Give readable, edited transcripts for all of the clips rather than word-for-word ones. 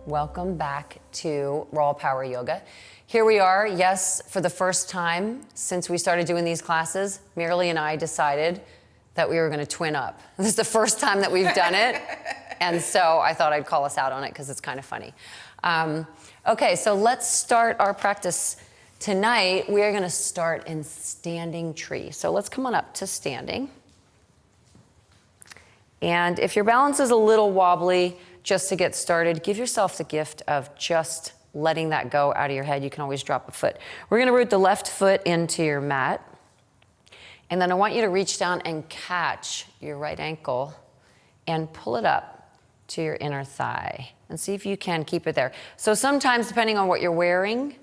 Welcome back to Raw Power Yoga. Here we are, yes, for the first time since we started doing these classes, Miralee and I decided that we were going to twin up. This is the first time that we've done it, and so I thought I'd call us out on it because it's kind of funny. Okay, so let's start our practice tonight. We are going to start in standing tree. So let's come on up to standing. And if your balance is a little wobbly, just to get started, give yourself the gift of just letting that go out of your head. You can always drop a foot. We're going to root the left foot into your mat. And then I want you to reach down and catch your right ankle and pull it up to your inner thigh. And see if you can keep it there. So sometimes, depending on what you're wearing,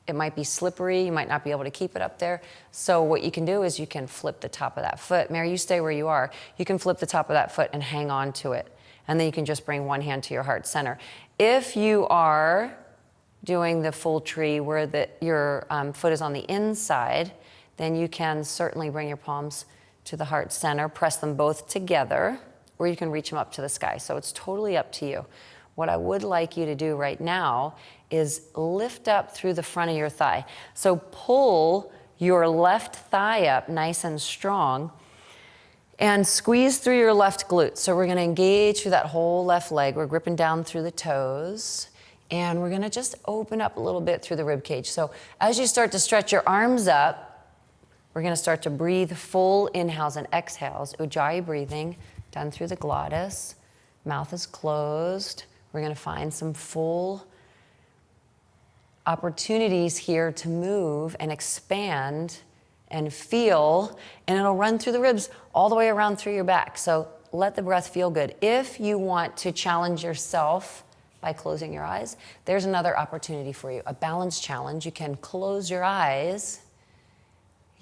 it might be slippery. You might not be able to keep it up there. So what you can do is you can flip the top of that foot. Mary, you stay where you are. You can flip the top of that foot and hang on to it. And then you can just bring one hand to your heart center. If you are doing the full tree where your foot is on the inside, then you can certainly bring your palms to the heart center, press them both together, or you can reach them up to the sky. So it's totally up to you. What I would like you to do right now is lift up through the front of your thigh. So pull your left thigh up nice and strong and squeeze through your left glute. So we're gonna engage through that whole left leg. We're gripping down through the toes, and we're gonna just open up a little bit through the rib cage. So as you start to stretch your arms up, we're gonna start to breathe full inhales and exhales. Ujjayi breathing, done through the glottis. Mouth is closed. We're gonna find some full opportunities here to move and expand and feel, and it'll run through the ribs all the way around through your back. So let the breath feel good. If you want to challenge yourself by closing your eyes, there's another opportunity for you, a balance challenge. You can close your eyes,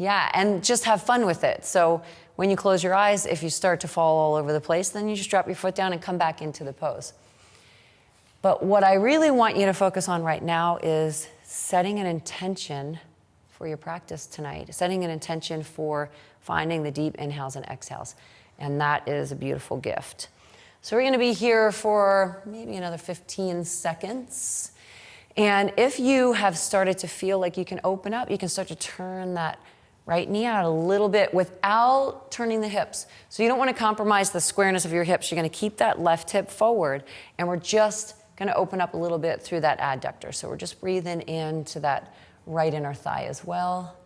and just have fun with it. So when you close your eyes, if you start to fall all over the place, then you just drop your foot down and come back into the pose. But what I really want you to focus on right now is setting an intention for your practice tonight, setting an intention for finding the deep inhales and exhales. And that is a beautiful gift. So we're gonna be here for maybe another 15 seconds. And if you have started to feel like you can open up, you can start to turn that right knee out a little bit without turning the hips. So you don't wanna compromise the squareness of your hips. You're gonna keep that left hip forward, and we're just gonna open up a little bit through that adductor. So we're just breathing into that right inner thigh as well.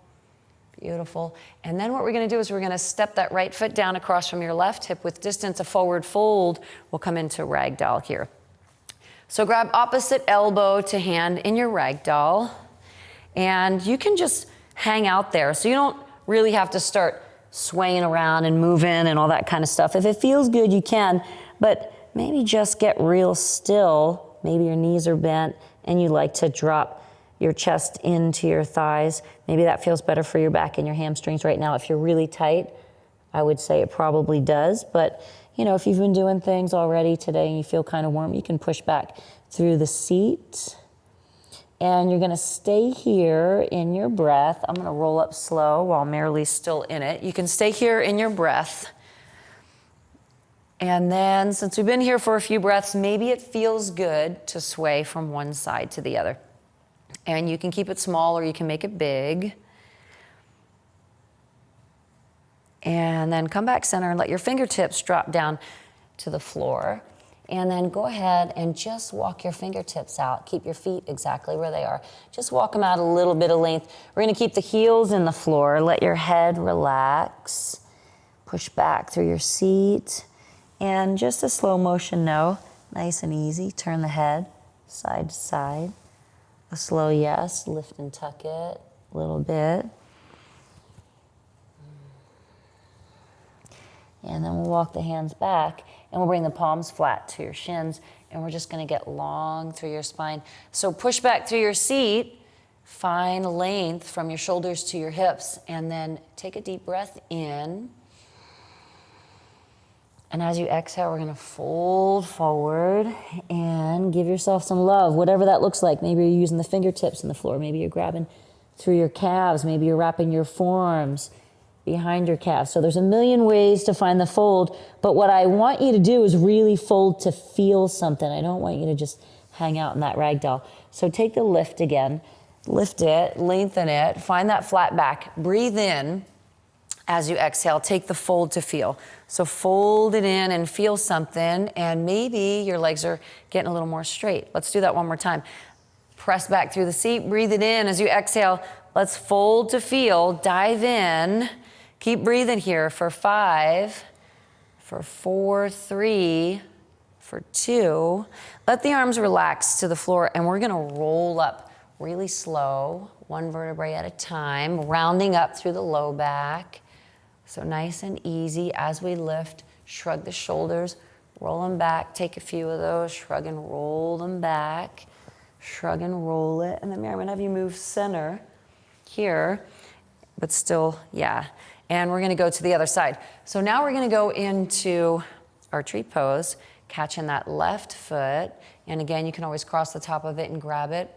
Beautiful. And then what we're gonna do is we're gonna step that right foot down across from your left hip with distance, a forward fold. We'll come into ragdoll here. So grab opposite elbow to hand in your ragdoll, and you can just hang out there. So you don't really have to start swaying around and moving and all that kind of stuff. If it feels good, you can, but maybe just get real still. Maybe your knees are bent and you like to drop your chest into your thighs. Maybe that feels better for your back and your hamstrings right now. If you're really tight, I would say it probably does. But if you've been doing things already today and you feel kind of warm, you can push back through the seat. And you're gonna stay here in your breath. I'm gonna roll up slow while Marilee's still in it. You can stay here in your breath. And then, since we've been here for a few breaths, maybe it feels good to sway from one side to the other. And you can keep it small or you can make it big. And then come back center and let your fingertips drop down to the floor. And then go ahead and just walk your fingertips out. Keep your feet exactly where they are. Just walk them out a little bit of length. We're gonna keep the heels in the floor. Let your head relax. Push back through your seat. And just a slow motion no, nice and easy. Turn the head side to side. A slow yes, lift and tuck it a little bit. And then we'll walk the hands back and we'll bring the palms flat to your shins, and we're just gonna get long through your spine. So push back through your seat, find length from your shoulders to your hips, and then take a deep breath in. And as you exhale, we're gonna fold forward and give yourself some love, whatever that looks like. Maybe you're using the fingertips in the floor. Maybe you're grabbing through your calves. Maybe you're wrapping your forearms behind your calves. So there's a million ways to find the fold, but what I want you to do is really fold to feel something. I don't want you to just hang out in that ragdoll. So take the lift again, lift it, lengthen it, find that flat back, breathe in. As you exhale, take the fold to feel. So fold it in and feel something, and maybe your legs are getting a little more straight. Let's do that one more time. Press back through the seat, breathe it in. As you exhale, let's fold to feel, dive in. Keep breathing here for 5, for 4, 3, for 2. Let the arms relax to the floor, and we're gonna roll up really slow, one vertebrae at a time, rounding up through the low back. So nice and easy as we lift, shrug the shoulders, roll them back, take a few of those, shrug and roll them back, shrug and roll it. And then I'm gonna have you move center here, but still, yeah. And we're gonna go to the other side. So now we're gonna go into archery pose, catching that left foot. And again, you can always cross the top of it and grab it.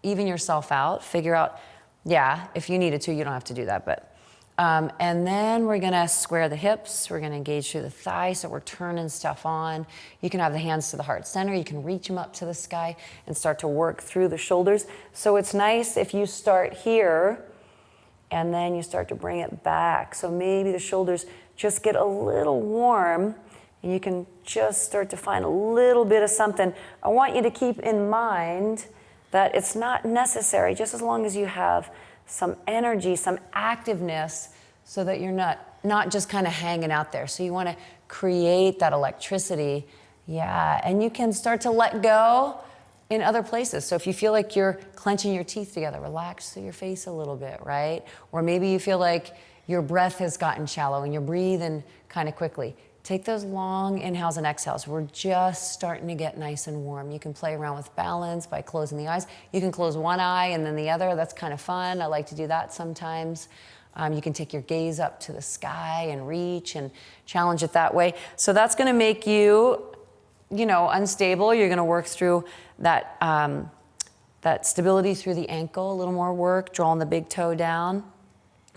Even yourself out, figure out, yeah, if you needed to, you don't have to do that, but. And then we're gonna square the hips. We're gonna engage through the thigh, so we're turning stuff on. You can have the hands to the heart center. You can reach them up to the sky and start to work through the shoulders. So it's nice if you start here and then you start to bring it back. So maybe the shoulders just get a little warm and you can just start to find a little bit of something. I want you to keep in mind that it's not necessary, just as long as you have some energy, some activeness, so that you're not just kind of hanging out there. So you want to create that electricity, yeah, and you can start to let go in other places. So if you feel like you're clenching your teeth together, relax through your face a little bit, right? Or maybe you feel like your breath has gotten shallow and you're breathing kind of quickly. Take those long inhales and exhales. We're just starting to get nice and warm. You can play around with balance by closing the eyes. You can close one eye and then the other. That's kind of fun. I like to do that sometimes. You can take your gaze up to the sky and reach and challenge it that way. So that's going to make you, unstable. You're going to work through that, that stability through the ankle. A little more work, drawing the big toe down.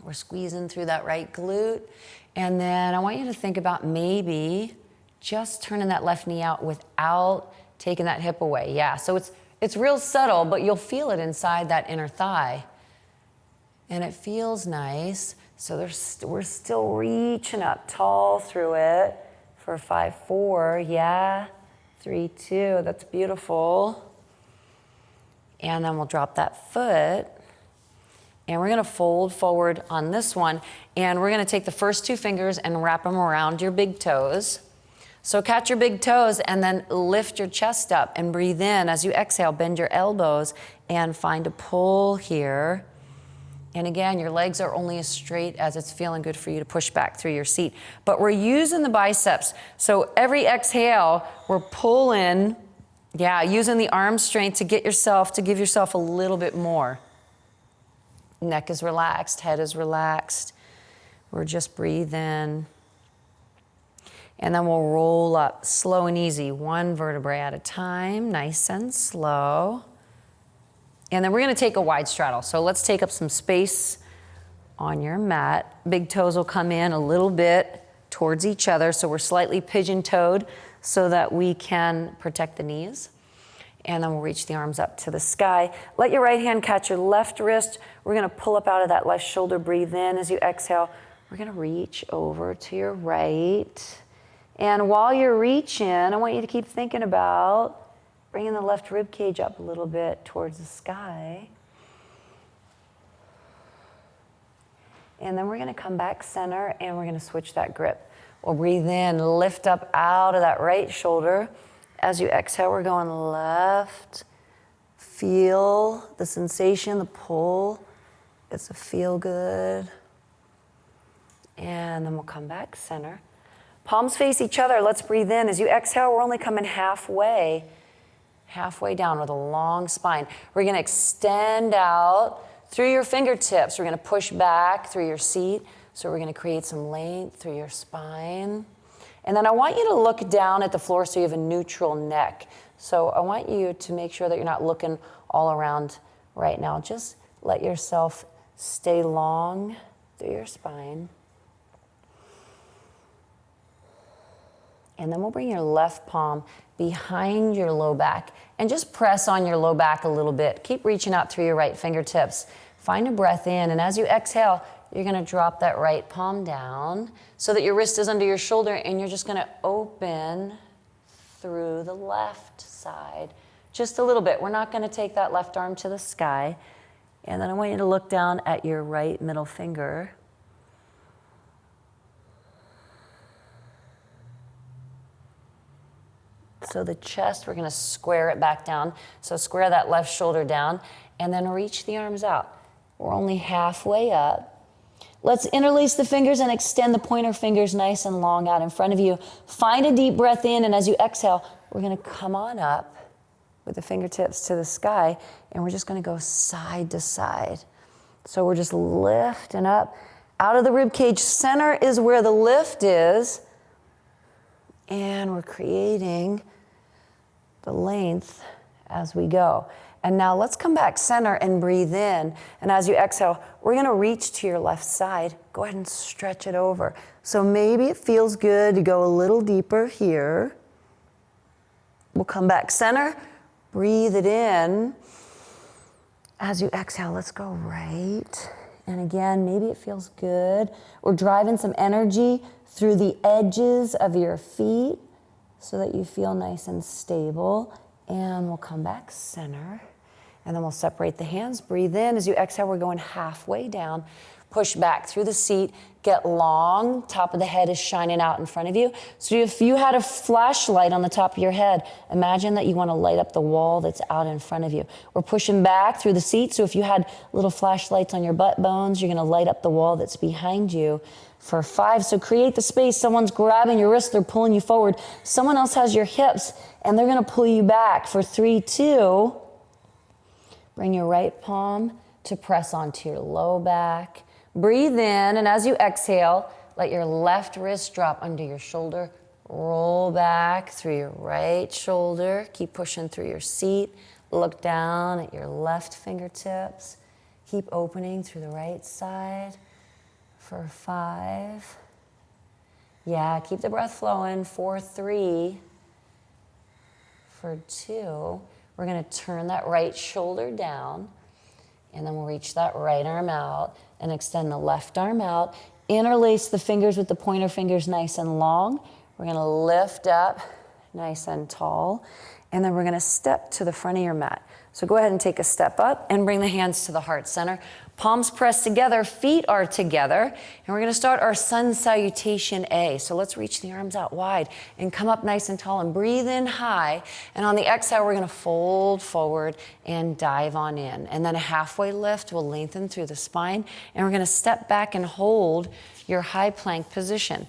We're squeezing through that right glute. And then I want you to think about maybe just turning that left knee out without taking that hip away. Yeah, so it's real subtle, but you'll feel it inside that inner thigh. And it feels nice. So we're still reaching up tall through it for 5, 4, yeah, 3, 2, that's beautiful. And then we'll drop that foot. And we're gonna fold forward on this one, and we're gonna take the first 2 fingers and wrap them around your big toes. So catch your big toes and then lift your chest up and breathe in. As you exhale, bend your elbows and find a pull here. And again, your legs are only as straight as it's feeling good for you to push back through your seat. But we're using the biceps. So every exhale, we're pulling, yeah, using the arm strength to give yourself a little bit more. Neck is relaxed, head is relaxed. We're just breathing. And then we'll roll up slow and easy, 1 vertebrae at a time, nice and slow. And then we're gonna take a wide straddle. So let's take up some space on your mat. Big toes will come in a little bit towards each other. So we're slightly pigeon-toed so that we can protect the knees. And then we'll reach the arms up to the sky. Let your right hand catch your left wrist. We're gonna pull up out of that left shoulder, breathe in. As you exhale, we're gonna reach over to your right. And while you're reaching, I want you to keep thinking about bringing the left rib cage up a little bit towards the sky. And then we're gonna come back center and we're gonna switch that grip. We'll breathe in, lift up out of that right shoulder. As you exhale, we're going left. Feel the sensation, the pull. It's a feel good. And then we'll come back center. Palms face each other. Let's breathe in. As you exhale, we're only coming halfway down with a long spine. We're going to extend out through your fingertips. We're going to push back through your seat. So we're going to create some length through your spine. And then I want you to look down at the floor so you have a neutral neck. So I want you to make sure that you're not looking all around right now. Just let yourself stay long through your spine. And then we'll bring your left palm behind your low back and just press on your low back a little bit. Keep reaching out through your right fingertips. Find a breath in, and as you exhale, you're gonna drop that right palm down so that your wrist is under your shoulder, and you're just gonna open through the left side. Just a little bit. We're not gonna take that left arm to the sky. And then I want you to look down at your right middle finger. So the chest, we're gonna square it back down. So square that left shoulder down and then reach the arms out. We're only halfway up. Let's interlace the fingers and extend the pointer fingers nice and long out in front of you. Find a deep breath in, and as you exhale, we're gonna come on up with the fingertips to the sky, and we're just gonna go side to side. So we're just lifting up out of the rib cage. Center is where the lift is, and we're creating the length as we go. And now let's come back center and breathe in. And as you exhale, we're gonna reach to your left side. Go ahead and stretch it over. So maybe it feels good to go a little deeper here. We'll come back center, breathe it in. As you exhale, let's go right. And again, maybe it feels good. We're driving some energy through the edges of your feet so that you feel nice and stable. And we'll come back center. And then we'll separate the hands. Breathe in. As you exhale, we're going halfway down. Push back through the seat. Get long. Top of the head is shining out in front of you. So if you had a flashlight on the top of your head, imagine that you want to light up the wall that's out in front of you. We're pushing back through the seat. So if you had little flashlights on your butt bones, you're going to light up the wall that's behind you. For 5, so create the space. Someone's grabbing your wrist, they're pulling you forward. Someone else has your hips, and they're gonna pull you back. For 3, 2, bring your right palm to press onto your low back. Breathe in, and as you exhale, let your left wrist drop under your shoulder. Roll back through your right shoulder. Keep pushing through your seat. Look down at your left fingertips. Keep opening through the right side. For 5. Yeah, keep the breath flowing. For 3. For 2. We're gonna turn that right shoulder down, and then we'll reach that right arm out and extend the left arm out. Interlace the fingers with the pointer fingers nice and long. We're gonna lift up nice and tall, and then we're gonna step to the front of your mat. So go ahead and take a step up and bring the hands to the heart center. Palms pressed together, feet are together, and we're gonna start our sun salutation A. So let's reach the arms out wide and come up nice and tall and breathe in high. And on the exhale, we're gonna fold forward and dive on in. And then a halfway lift will lengthen through the spine, and we're gonna step back and hold your high plank position.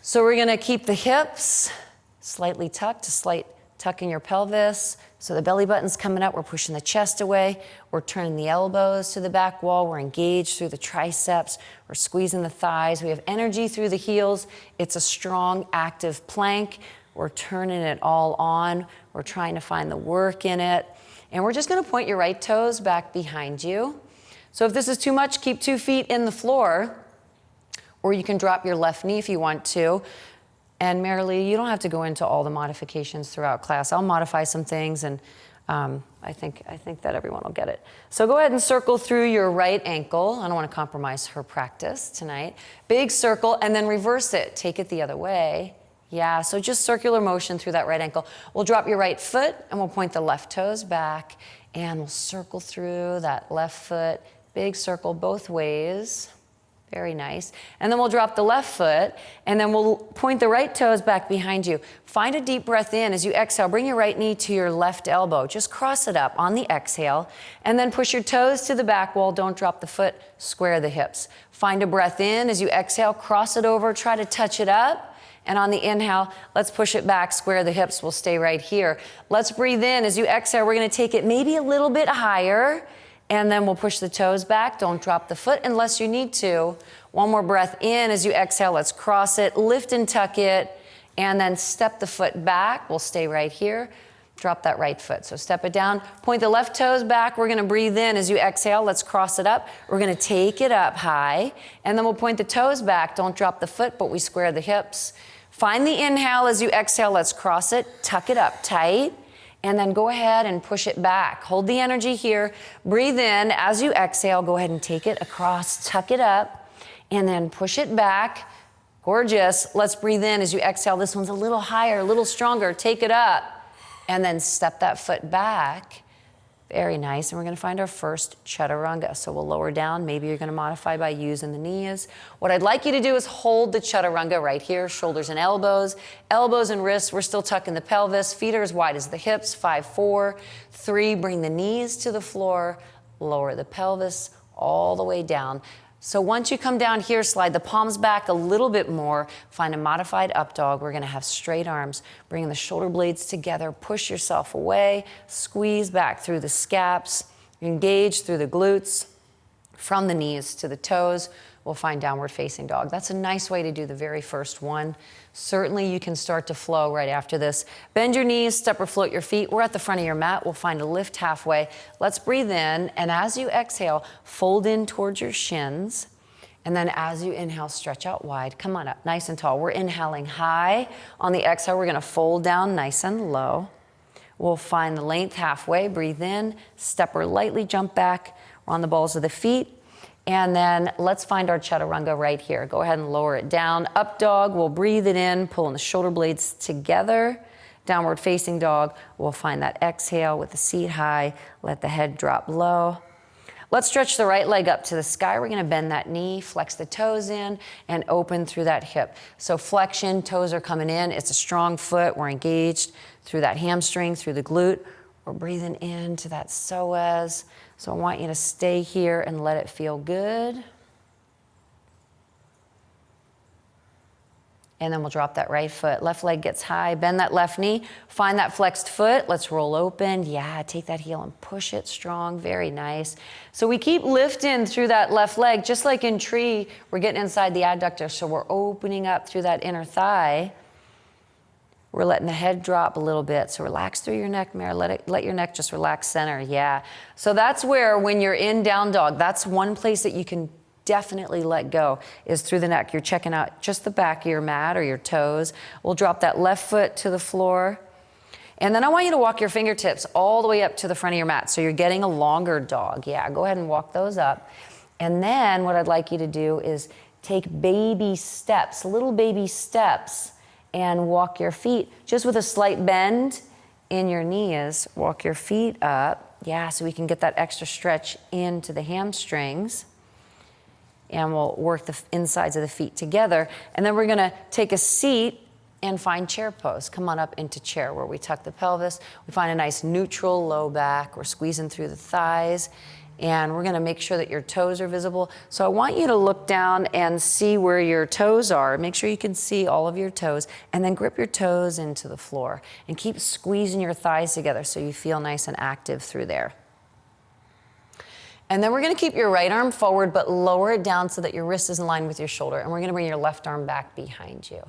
So we're gonna keep the hips slightly tucked, a slight tuck in your pelvis. So the belly button's coming up, we're pushing the chest away, we're turning the elbows to the back wall, we're engaged through the triceps, we're squeezing the thighs, we have energy through the heels. It's a strong, active plank. We're turning it all on. We're trying to find the work in it. And we're just gonna point your right toes back behind you. So if this is too much, keep 2 feet in the floor, or you can drop your left knee if you want to. And Marilee, you don't have to go into all the modifications throughout class. I'll modify some things, and I think that everyone will get it. So go ahead and circle through your right ankle. I don't want to compromise her practice tonight. Big circle, and then reverse it. Take it the other way. Yeah, so just circular motion through that right ankle. We'll drop your right foot, and we'll point the left toes back, and we'll circle through that left foot. Big circle both ways. Very nice. And then we'll drop the left foot, and then we'll point the right toes back behind you. Find a deep breath in. As you exhale, bring your right knee to your left elbow. Just cross it up on the exhale, and then push your toes to the back wall. Don't drop the foot, square the hips. Find a breath in. As you exhale, cross it over, try to touch it up. And on the inhale, let's push it back, square the hips. We'll stay right here. Let's breathe in. As you exhale, we're gonna take it maybe a little bit higher, and then we'll push the toes back. Don't drop the foot unless you need to. One more breath in. As you exhale, let's cross it, lift and tuck it, and then step the foot back. We'll stay right here. Drop that right foot. So step it down, point the left toes back. We're gonna breathe in. As you exhale, let's cross it up. We're gonna take it up high, and then we'll point the toes back. Don't drop the foot, but we square the hips. Find the inhale as you exhale. Let's cross it, tuck it up tight, and then go ahead and push it back. Hold the energy here. Breathe in as you exhale. Go ahead and take it across, tuck it up, and then push it back. Gorgeous. Let's breathe in as you exhale. This one's a little higher, a little stronger. Take it up, and then step that foot back. Very nice. And we're going to find our first Chaturanga. So we'll lower down. Maybe you're going to modify by using the knees. What I'd like you to do is hold the Chaturanga right here, shoulders and elbows. Elbows and wrists, we're still tucking the pelvis. Feet are as wide as the hips. 5, 4, 3. Bring the knees to the floor. Lower the pelvis all the way down. So once you come down here, slide the palms back a little bit more. Find a modified up dog. We're going to have straight arms. Bring the shoulder blades together. Push yourself away. Squeeze back through the scaps. Engage through the glutes. From the knees to the toes, we'll find downward facing dog. That's a nice way to do the very first one. Certainly you can start to flow right after this. Bend your knees, step or float your feet. We're at the front of your mat. We'll find a lift halfway. Let's breathe in, and as you exhale, fold in towards your shins. And then as you inhale, stretch out wide. Come on up, nice and tall. We're inhaling high. On the exhale, we're gonna fold down nice and low. We'll find the length halfway. Breathe in, step or lightly jump back. We're on the balls of the feet. And then let's find our Chaturanga right here. Go ahead and lower it down. Up dog, we'll breathe it in, pulling the shoulder blades together. Downward facing dog, we'll find that exhale with the seat high. Let the head drop low. Let's stretch the right leg up to the sky. We're gonna bend that knee, flex the toes in, and open through that hip. So flexion, toes are coming in. It's a strong foot. We're engaged through that hamstring, through the glute. We're breathing into that psoas. So I want you to stay here and let it feel good. And then we'll drop that right foot. Left leg gets high, bend that left knee, find that flexed foot. Let's roll open. Yeah, take that heel and push it strong, very nice. So we keep lifting through that left leg, just like in tree, we're getting inside the adductor. So we're opening up through that inner thigh. We're letting the head drop a little bit. So relax through your neck, Mare. Let your neck just relax center. Yeah. So that's where, when you're in down dog, that's one place that you can definitely let go, is through the neck. You're checking out just the back of your mat or your toes. We'll drop that left foot to the floor. And then I want you to walk your fingertips all the way up to the front of your mat. So you're getting a longer dog. Yeah, go ahead and walk those up. And then what I'd like you to do is take baby steps, little baby steps, and walk your feet just with a slight bend in your knees. Walk your feet up. Yeah, so we can get that extra stretch into the hamstrings. And we'll work the insides of the feet together. And then we're gonna take a seat and find chair pose. Come on up into chair where we tuck the pelvis. We find a nice neutral low back. We're squeezing through the thighs. And we're gonna make sure that your toes are visible. So I want you to look down and see where your toes are. Make sure you can see all of your toes, and then grip your toes into the floor and keep squeezing your thighs together so you feel nice and active through there. And then we're gonna keep your right arm forward, but lower it down so that your wrist is in line with your shoulder. And we're gonna bring your left arm back behind you.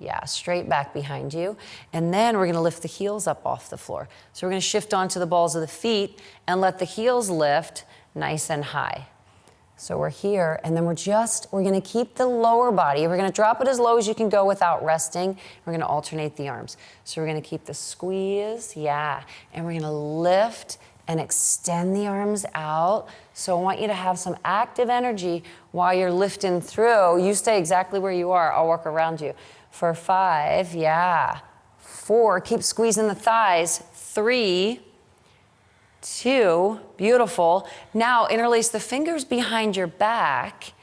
Yeah, straight back behind you. And then we're gonna lift the heels up off the floor. So we're gonna shift onto the balls of the feet and let the heels lift nice and high. So we're here, and then we're gonna keep the lower body. We're gonna drop it as low as you can go without resting. We're gonna alternate the arms. So we're gonna keep the squeeze, yeah. And we're gonna lift and extend the arms out. So I want you to have some active energy while you're lifting through. You stay exactly where you are. I'll walk around you. For 5, yeah. 4, keep squeezing the thighs. 3, 2, beautiful. Now interlace the fingers behind your back.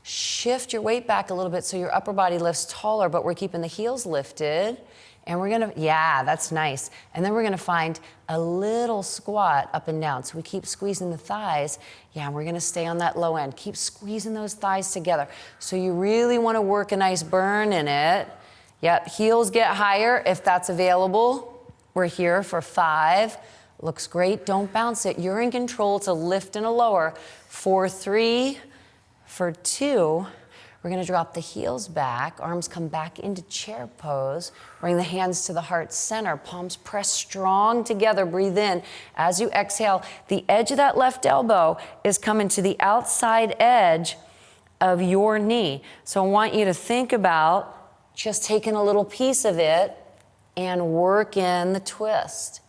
Shift your weight back a little bit so your upper body lifts taller, but we're keeping the heels lifted. And we're gonna, yeah, that's nice. And then we're gonna find a little squat up and down. So we keep squeezing the thighs. Yeah, and we're gonna stay on that low end. Keep squeezing those thighs together. So you really wanna work a nice burn in it. Yep, heels get higher if that's available. We're here for 5. Looks great, don't bounce it. You're in control to lift and a lower. For 3, for 2, we're gonna drop the heels back, arms come back into chair pose. Bring the hands to the heart center, palms press strong together, breathe in. As you exhale, the edge of that left elbow is coming to the outside edge of your knee. So I want you to think about just taking a little piece of it and work in the twist.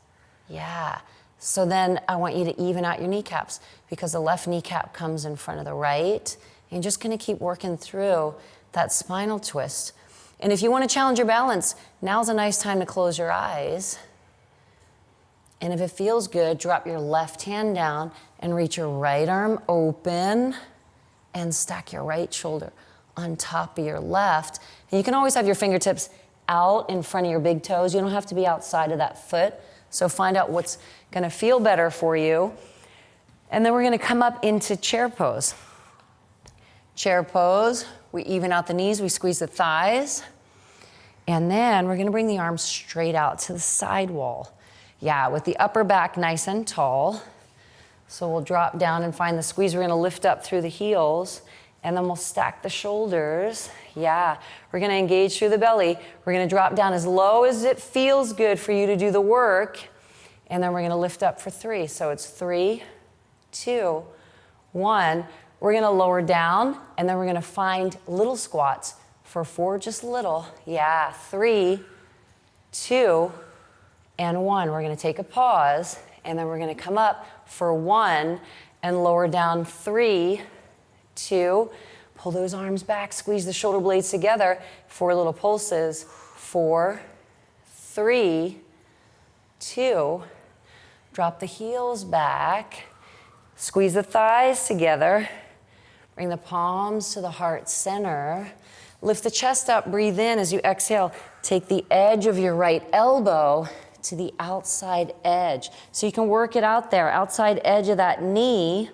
Yeah. So then I want you to even out your kneecaps because the left kneecap comes in front of the right. And you're just gonna keep working through that spinal twist. And if you wanna challenge your balance, now's a nice time to close your eyes. And if it feels good, drop your left hand down and reach your right arm open and stack your right shoulder on top of your left. And you can always have your fingertips out in front of your big toes. You don't have to be outside of that foot. So find out what's gonna feel better for you. And then we're gonna come up into chair pose. Chair pose, we even out the knees, we squeeze the thighs. And then we're gonna bring the arms straight out to the side wall. Yeah, with the upper back nice and tall. So we'll drop down and find the squeeze. We're gonna lift up through the heels and then we'll stack the shoulders. Yeah, we're gonna engage through the belly. We're gonna drop down as low as it feels good for you to do the work. And then we're gonna lift up for 3. So it's 3, 2, 1. We're gonna lower down and then we're gonna find little squats for 4, just little. Yeah, 3, 2, and 1. We're gonna take a pause and then we're gonna come up for 1 and lower down 3, 2, pull those arms back, squeeze the shoulder blades together, 4 little pulses, 4, 3, 2, drop the heels back, squeeze the thighs together, bring the palms to the heart center, lift the chest up, breathe in as you exhale, take the edge of your right elbow to the outside edge. So you can work it out there, outside edge of that knee,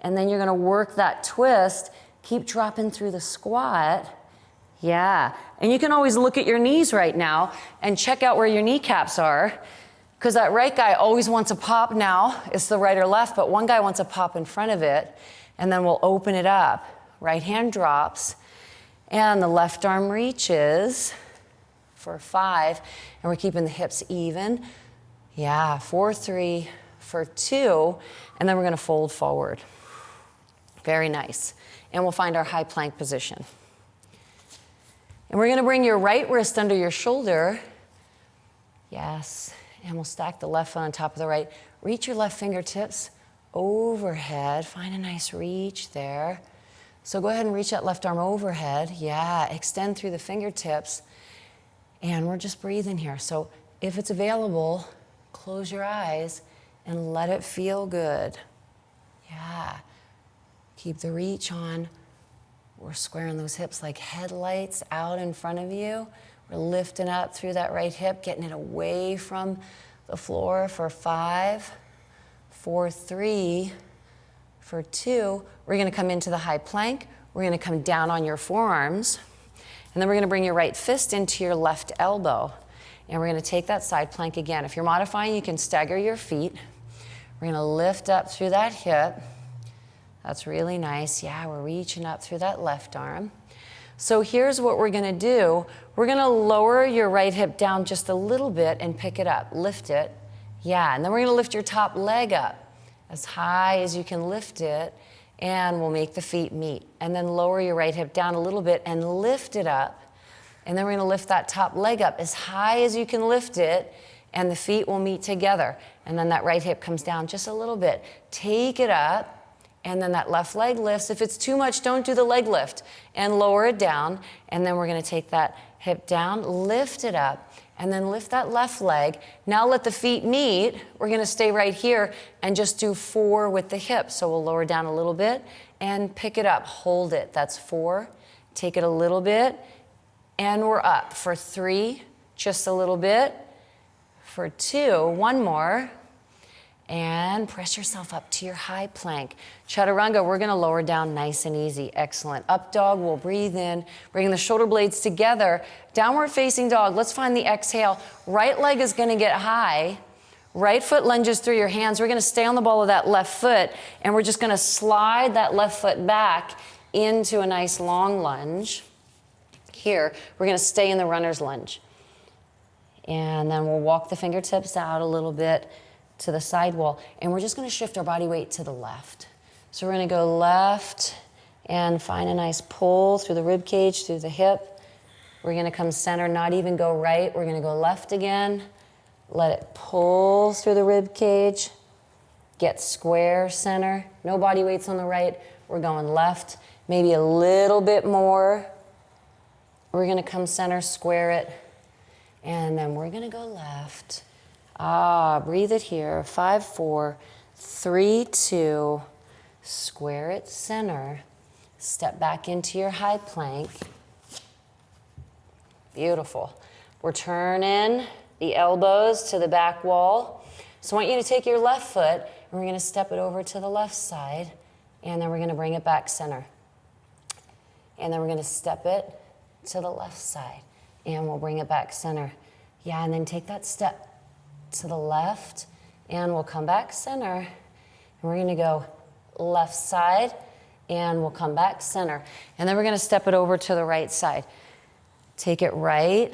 and then you're gonna work that twist, keep dropping through the squat. Yeah, and you can always look at your knees right now and check out where your kneecaps are, because that right guy always wants a pop now, it's the right or left, but one guy wants a pop in front of it, and then we'll open it up. Right hand drops, and the left arm reaches for 5, and we're keeping the hips even. Yeah, 4, 3, for 2, and then we're gonna fold forward. Very nice. And we'll find our high plank position. And we're gonna bring your right wrist under your shoulder. Yes, and we'll stack the left foot on top of the right. Reach your left fingertips overhead. Find a nice reach there. So go ahead and reach that left arm overhead. Yeah, extend through the fingertips. And we're just breathing here. So if it's available, close your eyes and let it feel good. Yeah. Keep the reach on. We're squaring those hips like headlights out in front of you. We're lifting up through that right hip, getting it away from the floor for 5, 4, 3, for 2. We're gonna come into the high plank. We're gonna come down on your forearms. And then we're gonna bring your right fist into your left elbow. And we're gonna take that side plank again. If you're modifying, you can stagger your feet. We're gonna lift up through that hip. That's really nice. Yeah, we're reaching up through that left arm. So here's what we're gonna do. We're gonna lower your right hip down just a little bit and pick it up. Lift it. Yeah, and then we're gonna lift your top leg up as high as you can lift it, and we'll make the feet meet. And then lower your right hip down a little bit and lift it up. And then we're gonna lift that top leg up as high as you can lift it, and the feet will meet together. And then that right hip comes down just a little bit. Take it up. And then that left leg lifts. If it's too much, don't do the leg lift. And lower it down. And then we're gonna take that hip down, lift it up, and then lift that left leg. Now let the feet meet. We're gonna stay right here and just do 4 with the hips. So we'll lower down a little bit and pick it up. Hold it. That's 4. Take it a little bit. And we're up for 3, just a little bit. For 2, 1 more. And press yourself up to your high plank. Chaturanga, we're gonna lower down nice and easy. Excellent. Up dog, we'll breathe in, bringing the shoulder blades together. Downward facing dog, let's find the exhale. Right leg is gonna get high. Right foot lunges through your hands. We're gonna stay on the ball of that left foot, and we're just gonna slide that left foot back into a nice long lunge. Here, we're gonna stay in the runner's lunge. And then we'll walk the fingertips out a little bit to the side wall, and we're just gonna shift our body weight to the left. So we're gonna go left and find a nice pull through the rib cage, through the hip. We're gonna come center, not even go right. We're gonna go left again. Let it pull through the rib cage. Get square center. No body weights on the right. We're going left, maybe a little bit more. We're gonna come center, square it, and then we're gonna go left. Breathe it here. 5, 4, 3, 2. Square it center. Step back into your high plank. Beautiful. We're turning the elbows to the back wall. So I want you to take your left foot and we're going to step it over to the left side, and then we're going to bring it back center. And then we're going to step it to the left side and we'll bring it back center. Yeah, and then take that step to the left and we'll come back center. And we're going to go left side and we'll come back center. And then we're going to step it over to the right side. Take it right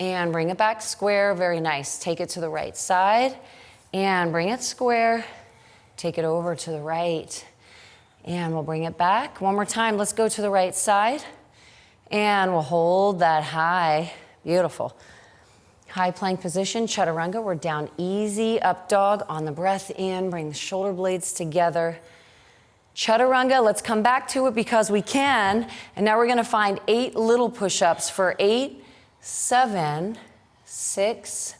and bring it back square. Very nice. Take it to the right side and bring it square. Take it over to the right and we'll bring it back. One more time. Let's go to the right side and we'll hold that high. Beautiful. High plank position, Chaturanga. We're down easy, up dog. On the breath in, bring the shoulder blades together. Chaturanga, let's come back to it because we can. And now we're gonna find 8 little push-ups for 8, 7, 6,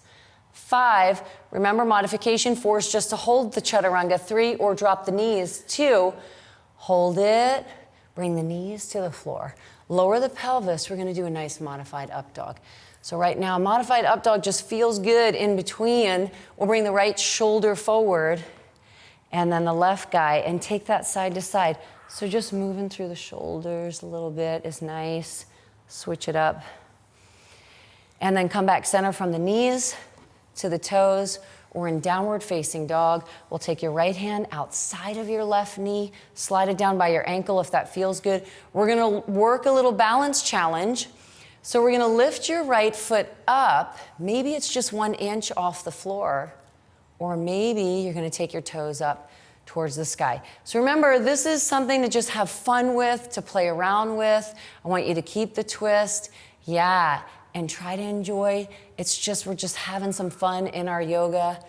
5. Remember, modification 4 is just to hold the Chaturanga. 3, or drop the knees. 2, hold it, bring the knees to the floor. Lower the pelvis. We're gonna do a nice modified up dog. So right now, modified up dog just feels good in between. We'll bring the right shoulder forward and then the left guy and take that side to side. So just moving through the shoulders a little bit is nice. Switch it up. And then come back center from the knees to the toes. Or in downward facing dog, we'll take your right hand outside of your left knee, slide it down by your ankle if that feels good. We're gonna work a little balance challenge. So we're gonna lift your right foot up. Maybe it's just 1 inch off the floor, or maybe you're gonna take your toes up towards the sky. So remember, this is something to just have fun with, to play around with. I want you to keep the twist, and try to enjoy. It's just, we're just having some fun in our yoga.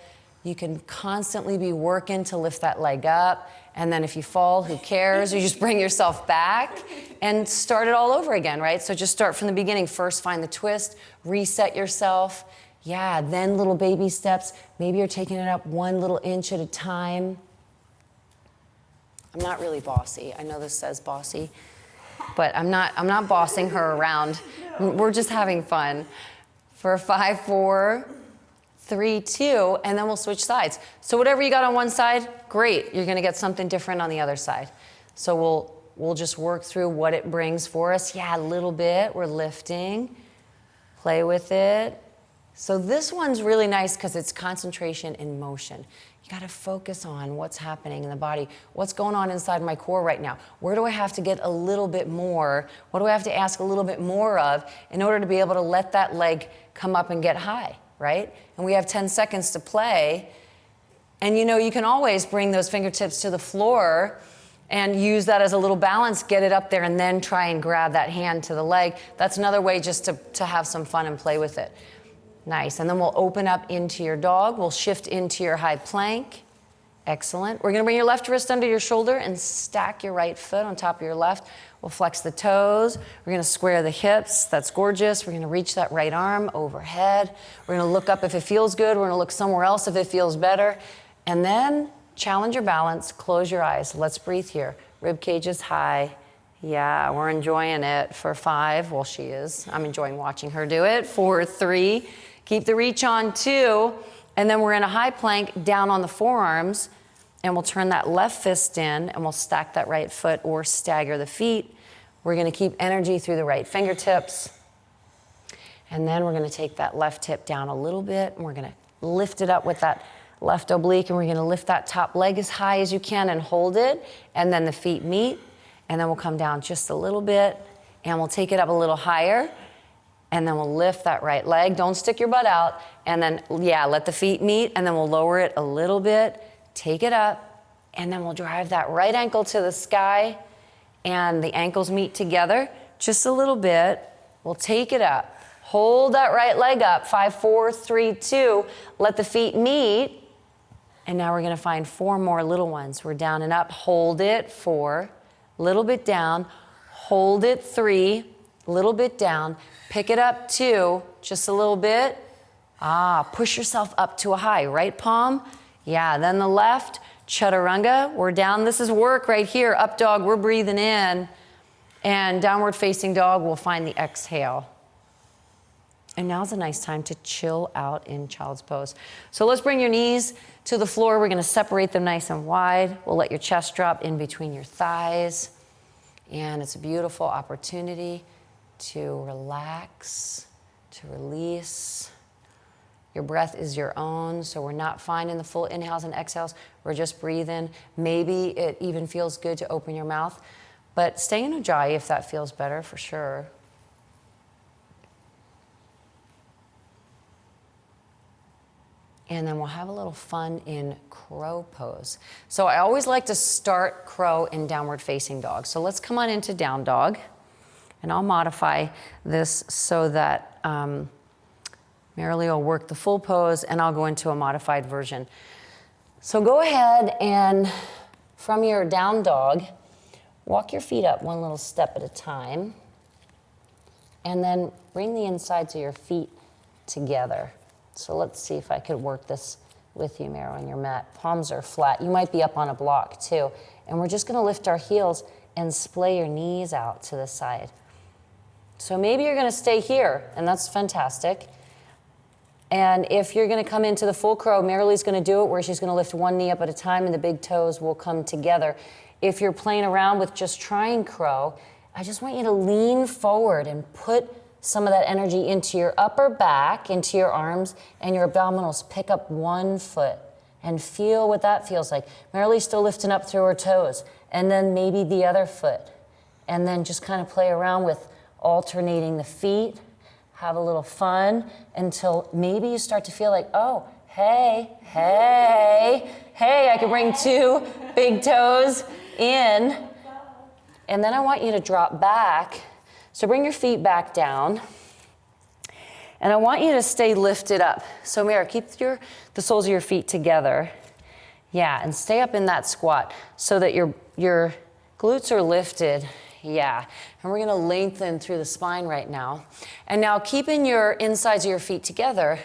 You can constantly be working to lift that leg up, and then if you fall, who cares? You just bring yourself back and start it all over again, right? So just start from the beginning. First, find the twist, reset yourself. Then little baby steps. Maybe you're taking it up 1 little inch at a time. I'm not really bossy. I know this says bossy, but I'm not bossing her around. We're just having fun. For 5, 4, 3, 2, and then we'll switch sides. So whatever you got on one side, great. You're gonna get something different on the other side. So we'll just work through what it brings for us. A little bit, we're lifting. Play with it. So this one's really nice because it's concentration in motion. You gotta focus on what's happening in the body. What's going on inside my core right now? Where do I have to get a little bit more? What do I have to ask a little bit more of in order to be able to let that leg come up and get high, right? And we have 10 seconds to play. And you can always bring those fingertips to the floor and use that as a little balance, get it up there, and then try and grab that hand to the leg. That's another way just to have some fun and play with it. Nice. And then we'll open up into your dog. We'll shift into your high plank. Excellent. We're going to bring your left wrist under your shoulder and stack your right foot on top of your left. We'll flex the toes. We're going to square the hips. That's gorgeous. We're going to reach that right arm overhead. We're going to look up if it feels good. We're going to look somewhere else if it feels better. And then challenge your balance. Close your eyes. Let's breathe here. Rib cage is high. We're enjoying it. For 5, well, she is. I'm enjoying watching her do it. 4, 3. Keep the reach on. 2. And then we're in a high plank down on the forearms. And we'll turn that left fist in and we'll stack that right foot or stagger the feet. We're going to keep energy through the right fingertips. And then we're going to take that left hip down a little bit and we're going to lift it up with that left oblique, and we're going to lift that top leg as high as you can and hold it. And then the feet meet. And then we'll come down just a little bit and we'll take it up a little higher. And then we'll lift that right leg. Don't stick your butt out. And then, let the feet meet. And then we'll lower it a little bit. Take it up. And then we'll drive that right ankle to the sky. And the ankles meet together just a little bit. We'll take it up. Hold that right leg up. 5, 4, 3, 2. Let the feet meet. And now we're going to find 4 more little ones. We're down and up. Hold it. 4. Little bit down. Hold it. 3. Little bit down. Pick it up. 2. Just a little bit. Push yourself up to a high. Right palm. Yeah. Then the left. Chaturanga. We're down. This is work right here. Up dog. We're breathing in. And downward facing dog. We'll find the exhale. And now's a nice time to chill out in child's pose. So let's bring your knees to the floor. We're going to separate them nice and wide. We'll let your chest drop in between your thighs. And it's a beautiful opportunity to relax, to release. Your breath is your own, so we're not finding the full inhales and exhales. We're just breathing. Maybe it even feels good to open your mouth, but stay in Ujjayi if that feels better, for sure. And then we'll have a little fun in crow pose. So I always like to start crow in downward facing dog. So let's come on into down dog. And I'll modify this so that Marilee will work the full pose and I'll go into a modified version. So go ahead and from your down dog, walk your feet up one little step at a time. And then bring the insides of your feet together. So let's see if I could work this with you, Maro, on your mat. Palms are flat. You might be up on a block too. And we're just going to lift our heels and splay your knees out to the side. So maybe you're going to stay here, and that's fantastic. And if you're going to come into the full crow, Marilee's going to do it where she's going to lift one knee up at a time and the big toes will come together. If you're playing around with just trying crow, I just want you to lean forward and put some of that energy into your upper back, into your arms, and your abdominals. Pick up one foot and feel what that feels like. Marilee's still lifting up through her toes, and then maybe the other foot. And then just kind of play around with alternating the feet. Have a little fun until maybe you start to feel like, oh, hey, I can bring 2 big toes in. And then I want you to drop back. So bring your feet back down. And I want you to stay lifted up. So Mara, keep the soles of your feet together. Yeah, and stay up in that squat so that your glutes are lifted. Yeah, and we're gonna lengthen through the spine right now. And now keeping your insides of your feet together,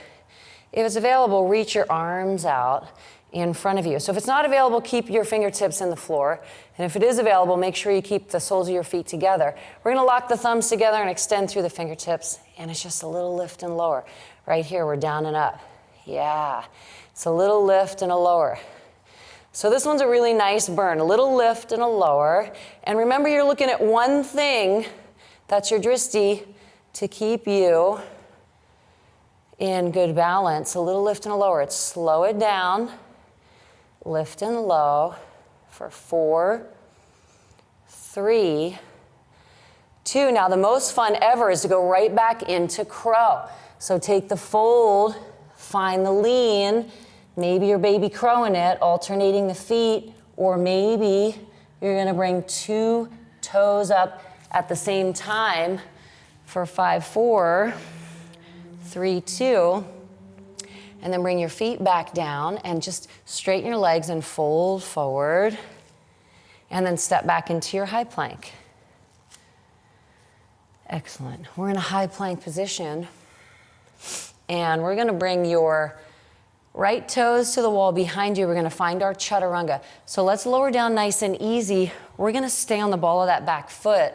if it's available, reach your arms out in front of you. So if it's not available, keep your fingertips in the floor. And if it is available, make sure you keep the soles of your feet together. We're gonna lock the thumbs together and extend through the fingertips. And it's just a little lift and lower. Right here, we're down and up. Yeah, it's a little lift and a lower. So this one's a really nice burn, a little lift and a lower. And remember, you're looking at one thing, that's your drishti, to keep you in good balance. A little lift and a lower. It's slow it down, lift and low for 4, 3, 2. Now the most fun ever is to go right back into crow. So take the fold, find the lean. Maybe you're baby crowing it, alternating the feet, or maybe you're gonna bring 2 toes up at the same time for 5, 4, 3, 2, and then bring your feet back down and just straighten your legs and fold forward, and then step back into your high plank. Excellent. We're in a high plank position, and we're gonna bring your right toes to the wall behind you. We're gonna find our chaturanga. So let's lower down nice and easy. We're gonna stay on the ball of that back foot,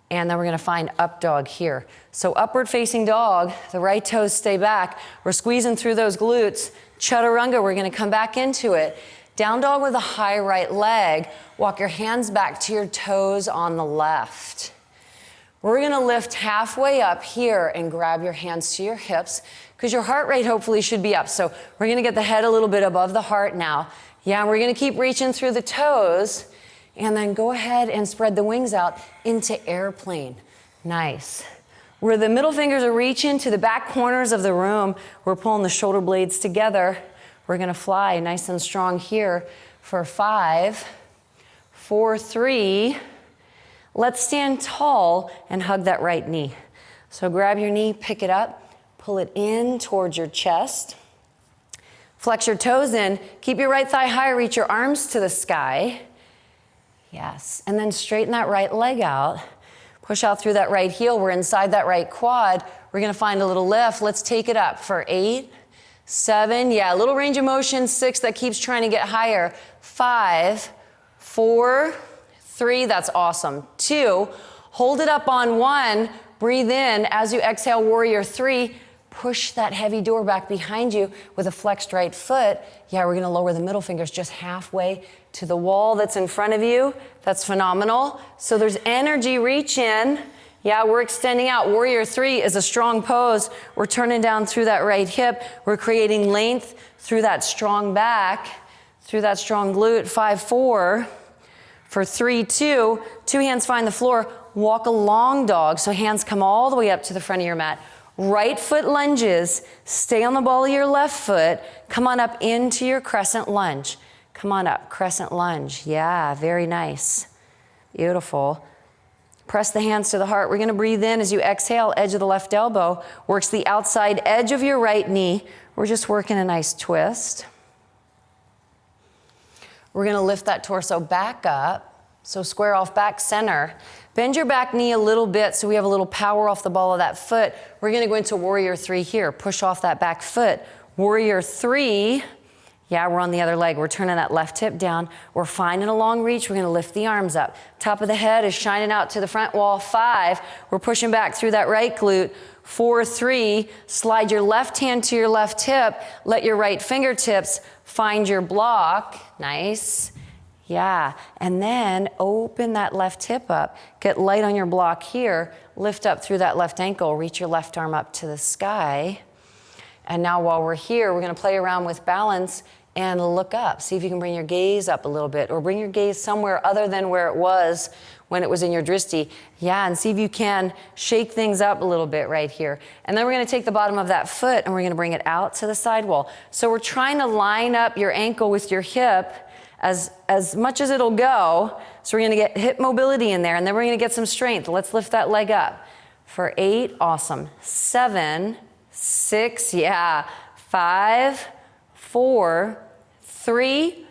and then we're gonna find up dog here. So upward facing dog, the right toes stay back. We're squeezing through those glutes. Chaturanga, we're gonna come back into it. Down dog with a high right leg. Walk your hands back to your toes on the left. We're gonna lift halfway up here and grab your hands to your hips because your heart rate hopefully should be up. So we're gonna get the head a little bit above the heart now. Yeah, we're gonna keep reaching through the toes and then go ahead and spread the wings out into airplane. Nice. Where the middle fingers are reaching to the back corners of the room, we're pulling the shoulder blades together. We're gonna fly nice and strong here for 5, 4, 3. Let's stand tall and hug that right knee. So grab your knee, pick it up, pull it in towards your chest. Flex your toes in, keep your right thigh high, reach your arms to the sky. Yes, and then straighten that right leg out. Push out through that right heel. We're inside that right quad. We're gonna find a little lift. Let's take it up for 8, 7, yeah, a little range of motion, 6, that keeps trying to get higher. 5, 4, 3, that's awesome. 2, hold it up on 1, breathe in. As you exhale, warrior 3, push that heavy door back behind you with a flexed right foot. Yeah, we're gonna lower the middle fingers just halfway to the wall that's in front of you. That's phenomenal. So there's energy, reach in. Yeah, we're extending out. Warrior 3 is a strong pose. We're turning down through that right hip. We're creating length through that strong back, through that strong glute. 5, 4, for 3, 2, 2 hands find the floor. Walk a long dog, so hands come all the way up to the front of your mat. Right foot lunges, stay on the ball of your left foot. Come on up into your crescent lunge. Come on up, crescent lunge. Yeah, very nice. Beautiful. Press the hands to the heart. We're gonna breathe in as you exhale, edge of the left elbow. Works the outside edge of your right knee. We're just working a nice twist. We're gonna lift that torso back up. So square off back center. Bend your back knee a little bit so we have a little power off the ball of that foot. We're gonna go into warrior 3 here. Push off that back foot. Warrior 3, yeah, we're on the other leg. We're turning that left hip down. We're finding a long reach. We're gonna lift the arms up. Top of the head is shining out to the front wall. 5, we're pushing back through that right glute. 4, 3, slide your left hand to your left hip. Let your right fingertips find your block. Nice. Yeah, and then open that left hip up. Get light on your block here. Lift up through that left ankle. Reach your left arm up to the sky. And now while we're here, we're gonna play around with balance and look up. See if you can bring your gaze up a little bit, or bring your gaze somewhere other than where it was when it was in your drishti. Yeah, and see if you can shake things up a little bit right here. And then we're gonna take the bottom of that foot and we're gonna bring it out to the sidewall. So we're trying to line up your ankle with your hip as much as it'll go. So we're gonna get hip mobility in there, and then we're gonna get some strength. Let's lift that leg up. For 8, awesome. 7, 6, yeah. 5, 4, 3,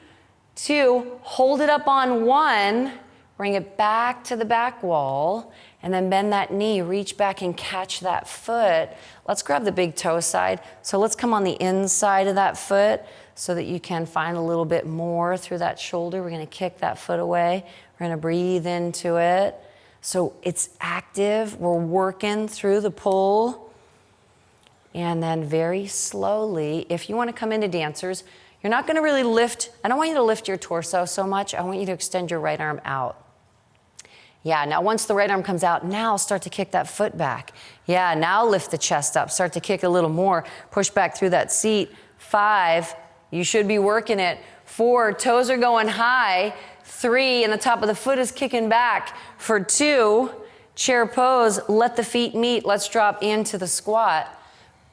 2, hold it up on 1, bring it back to the back wall, and then bend that knee, reach back and catch that foot. Let's grab the big toe side. So let's come on the inside of that foot so that you can find a little bit more through that shoulder. We're gonna kick that foot away. We're gonna breathe into it. So it's active, we're working through the pull. And then very slowly, if you wanna come into dancers, you're not gonna really lift, I don't want you to lift your torso so much, I want you to extend your right arm out. Yeah, now once the right arm comes out, now start to kick that foot back. Yeah, now lift the chest up, start to kick a little more, push back through that seat. 5, you should be working it. 4, toes are going high. 3, and the top of the foot is kicking back. For 2, chair pose, let the feet meet. Let's drop into the squat.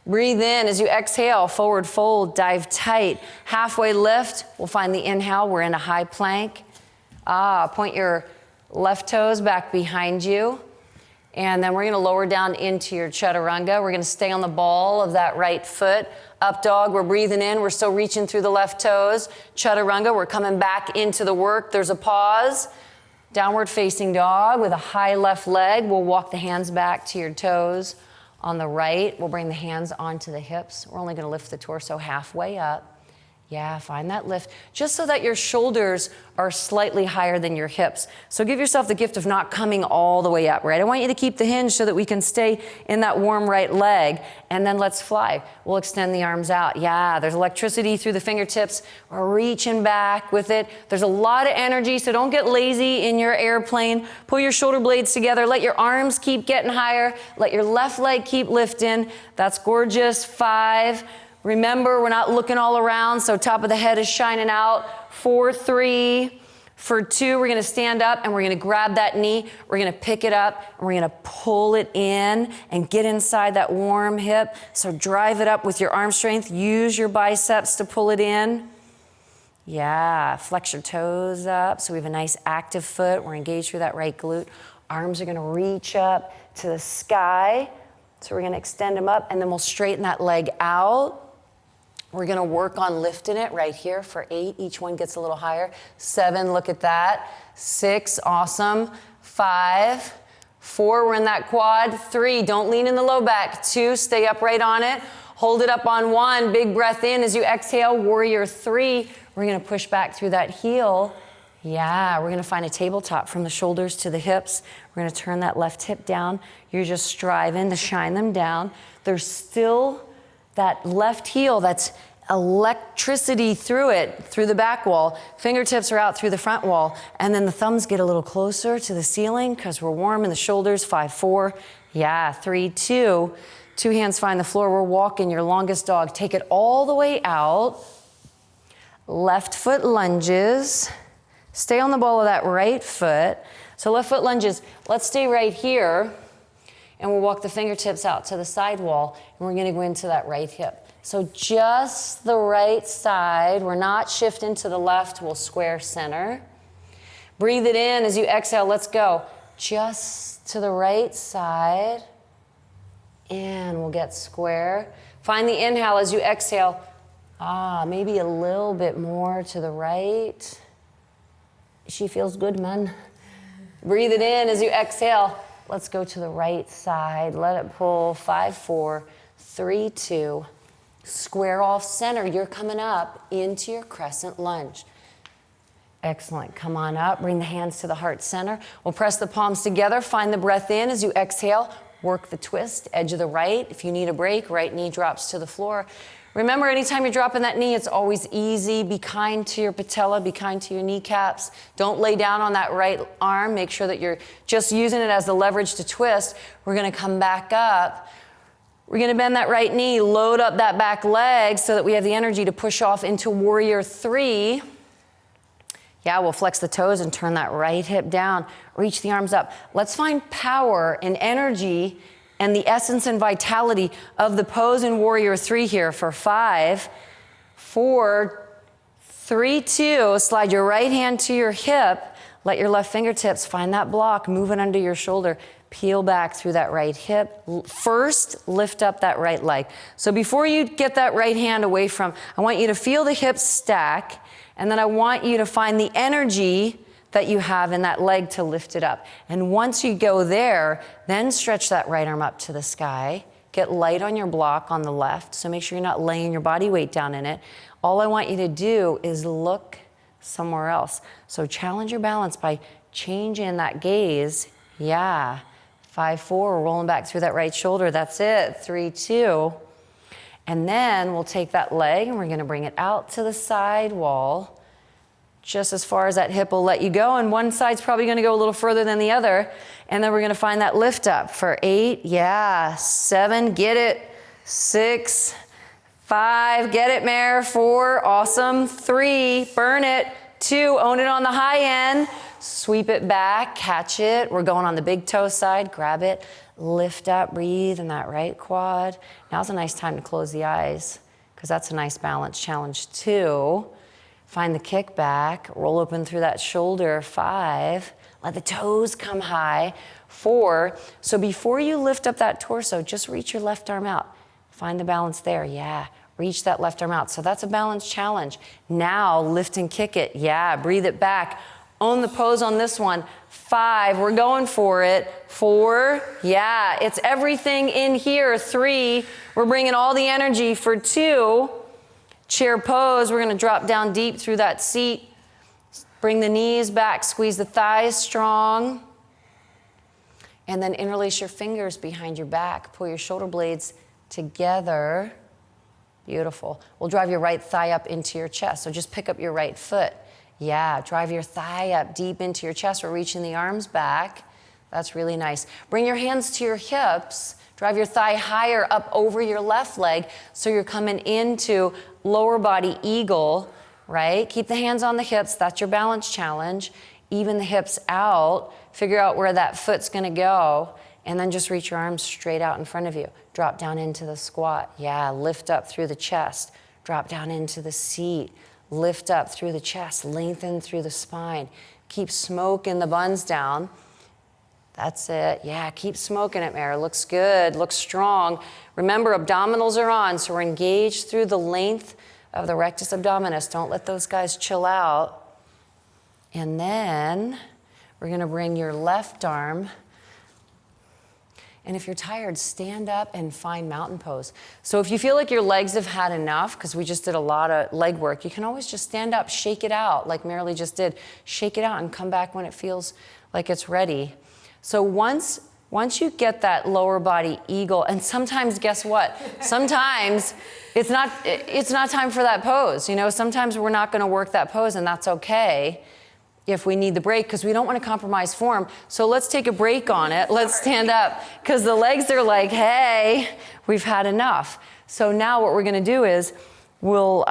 Breathe in as you exhale, forward fold, dive tight. Halfway lift, we'll find the inhale. We're in a high plank. Point your left toes back behind you. And then we're gonna lower down into your Chaturanga. We're gonna stay on the ball of that right foot. Up dog, we're breathing in. We're still reaching through the left toes. Chaturanga, we're coming back into the work. There's a pause. Downward facing dog with a high left leg. We'll walk the hands back to your toes. On the right, we'll bring the hands onto the hips. We're only gonna lift the torso halfway up. Yeah, find that lift, just so that your shoulders are slightly higher than your hips. So give yourself the gift of not coming all the way up, right? I want you to keep the hinge so that we can stay in that warm right leg, and then let's fly. We'll extend the arms out. Yeah, there's electricity through the fingertips. We're reaching back with it. There's a lot of energy, so don't get lazy in your airplane. Pull your shoulder blades together. Let your arms keep getting higher. Let your left leg keep lifting. That's gorgeous. 5. Remember, we're not looking all around, so top of the head is shining out. 4, 3, for 2, we're gonna stand up and we're gonna grab that knee, we're gonna pick it up, and we're gonna pull it in and get inside that warm hip. So drive it up with your arm strength, use your biceps to pull it in. Yeah, flex your toes up, so we have a nice active foot. We're engaged through that right glute. Arms are gonna reach up to the sky. So we're gonna extend them up and then we'll straighten that leg out. We're gonna work on lifting it right here for 8. Each one gets a little higher. 7, look at that. 6, awesome. 5, 4, we're in that quad. 3, don't lean in the low back. 2, stay upright on it. Hold it up on 1, big breath in as you exhale, warrior 3. We're gonna push back through that heel. Yeah, we're gonna find a tabletop from the shoulders to the hips. We're gonna turn that left hip down. You're just striving to shine them down. There's still that left heel that's electricity through it, through the back wall. Fingertips are out through the front wall. And then the thumbs get a little closer to the ceiling because we're warm in the shoulders. 5, 4, yeah, 3, 2. 2 hands find the floor. We're walking your longest dog. Take it all the way out. Left foot lunges. Stay on the ball of that right foot. So left foot lunges. Let's stay right here. And we'll walk the fingertips out to the side wall. And we're gonna go into that right hip. So just the right side. We're not shifting to the left. We'll square center. Breathe it in as you exhale. Let's go. Just to the right side. And we'll get square. Find the inhale as you exhale. Maybe a little bit more to the right. She feels good, man. Breathe it in as you exhale. Let's go to the right side. Let it pull. 5, 4, 3, 2. Square off center. You're coming up into your crescent lunge. Excellent. Come on up. Bring the hands to the heart center. We'll press the palms together. Find the breath in as you exhale. Work the twist, edge of the right. If you need a break, right knee drops to the floor. Remember, anytime you're dropping that knee, it's always easy. Be kind to your patella, be kind to your kneecaps. Don't lay down on that right arm. Make sure that you're just using it as the leverage to twist. We're gonna come back up. We're gonna bend that right knee, load up that back leg so that we have the energy to push off into warrior 3. Yeah, we'll flex the toes and turn that right hip down. Reach the arms up. Let's find power and energy and the essence and vitality of the pose in warrior 3 here for 5, 4, 3, 2. Slide your right hand to your hip. Let your left fingertips find that block. Move it under your shoulder. Peel back through that right hip. First, lift up that right leg. So before you get that right hand away from, I want you to feel the hips stack, and then I want you to find the energy that you have in that leg to lift it up. And once you go there, then stretch that right arm up to the sky. Get light on your block on the left, so make sure you're not laying your body weight down in it. All I want you to do is look somewhere else. So challenge your balance by changing that gaze. Yeah. 5, 4, rolling back through that right shoulder. That's it. 3, 2. And then we'll take that leg and we're gonna bring it out to the side wall. Just as far as that hip will let you go. And one side's probably gonna go a little further than the other. And then we're gonna find that lift up for 8, yeah, 7, get it, 6, 5, get it, Mare, 4, awesome, 3, burn it, 2, own it on the high end, sweep it back, catch it. We're going on the big toe side, grab it, lift up, breathe in that right quad. Now's a nice time to close the eyes because that's a nice balance challenge. 2, find the kick back, roll open through that shoulder. 5, let the toes come high. 4, so before you lift up that torso, just reach your left arm out. Find the balance there, yeah. Reach that left arm out. So that's a balance challenge. Now lift and kick it, yeah, breathe it back. Own the pose on this one. 5, we're going for it. 4, yeah, it's everything in here. 3, we're bringing all the energy for 2. Chair pose, we're gonna drop down deep through that seat. Bring the knees back, squeeze the thighs strong. And then interlace your fingers behind your back. Pull your shoulder blades together. Beautiful. We'll drive your right thigh up into your chest. So just pick up your right foot. Yeah, drive your thigh up deep into your chest. We're reaching the arms back. That's really nice. Bring your hands to your hips. Drive your thigh higher up over your left leg so you're coming into lower body eagle, right? Keep the hands on the hips. That's your balance challenge. Even the hips out. Figure out where that foot's gonna go. And then just reach your arms straight out in front of you. Drop down into the squat. Yeah, lift up through the chest. Drop down into the seat. Lift up through the chest. Lengthen through the spine. Keep smoking the buns down. That's it. Yeah, keep smoking it, Mare. Looks good, looks strong. Remember, abdominals are on, so we're engaged through the length of the rectus abdominis. Don't let those guys chill out. And then we're gonna bring your left arm, and if you're tired, stand up and find mountain pose. So if you feel like your legs have had enough, because we just did a lot of leg work, you can always just stand up, shake it out, like Marilee just did. Shake it out and come back when it feels like it's ready. So once you get that lower body eagle, and sometimes, guess what? Sometimes it's not time for that pose. You know, sometimes we're not gonna work that pose, and that's okay if we need the break, because we don't want to compromise form. So let's take a break on it. Let's stand up, because the legs are like, hey, we've had enough. So now what we're gonna do is we'll,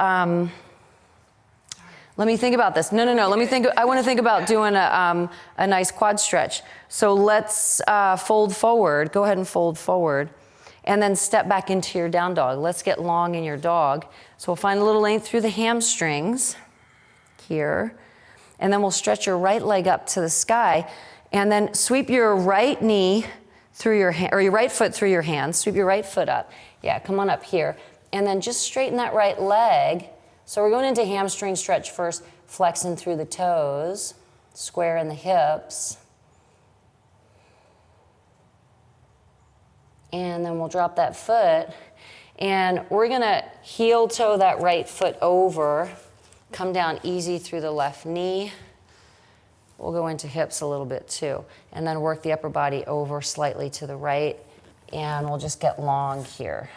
let me think about this. No. I want to think about doing a nice quad stretch. So let's fold forward. Go ahead and fold forward. And then step back into your down dog. Let's get long in your dog. So we'll find a little length through the hamstrings here. And then we'll stretch your right leg up to the sky. And then sweep your right knee through your hand, or your right foot through your hands. Sweep your right foot up. Yeah, come on up here. And then just straighten that right leg. So we're going into hamstring stretch first, flexing through the toes, square in the hips. And then we'll drop that foot. And we're gonna heel toe that right foot over, come down easy through the left knee. We'll go into hips a little bit too. And then work the upper body over slightly to the right. And we'll just get long here.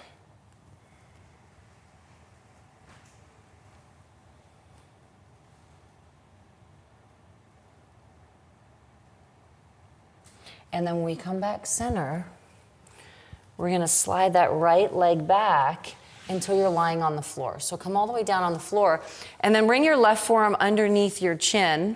And then when we come back center, we're gonna slide that right leg back until you're lying on the floor. So come all the way down on the floor, and then bring your left forearm underneath your chin.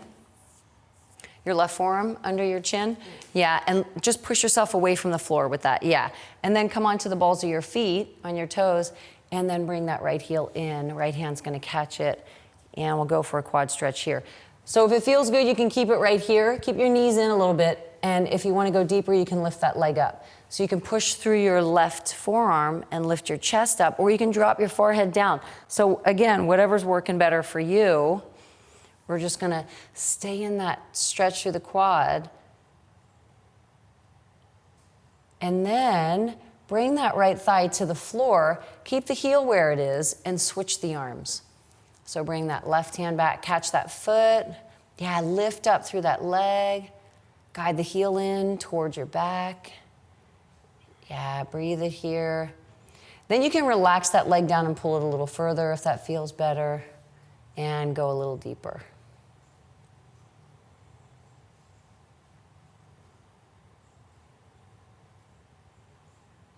Your left forearm under your chin. Yeah, and just push yourself away from the floor with that, yeah. And then come onto the balls of your feet, on your toes, and then bring that right heel in. Right hand's gonna catch it, and we'll go for a quad stretch here. So if it feels good, you can keep it right here. Keep your knees in a little bit. And if you want to go deeper, you can lift that leg up. So you can push through your left forearm and lift your chest up, or you can drop your forehead down. So again, whatever's working better for you, we're just going to stay in that stretch through the quad. And then bring that right thigh to the floor, keep the heel where it is, and switch the arms. So bring that left hand back, catch that foot. Yeah, lift up through that leg. Guide the heel in towards your back. Yeah, breathe it here. Then you can relax that leg down and pull it a little further if that feels better, and go a little deeper.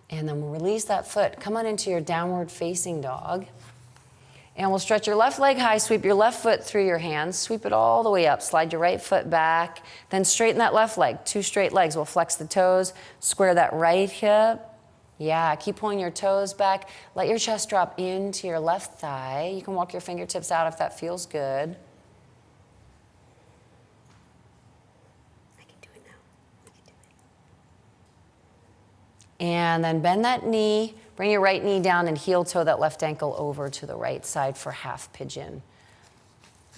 And then we'll release that foot. Come on into your downward facing dog. And we'll stretch your left leg high, sweep your left foot through your hands, sweep it all the way up, slide your right foot back, then straighten that left leg, 2 straight legs. We'll flex the toes, square that right hip. Yeah, keep pulling your toes back. Let your chest drop into your left thigh. You can walk your fingertips out if that feels good. I can do it now. I can do it. And then bend that knee. Bring your right knee down and heel toe that left ankle over to the right side for half pigeon.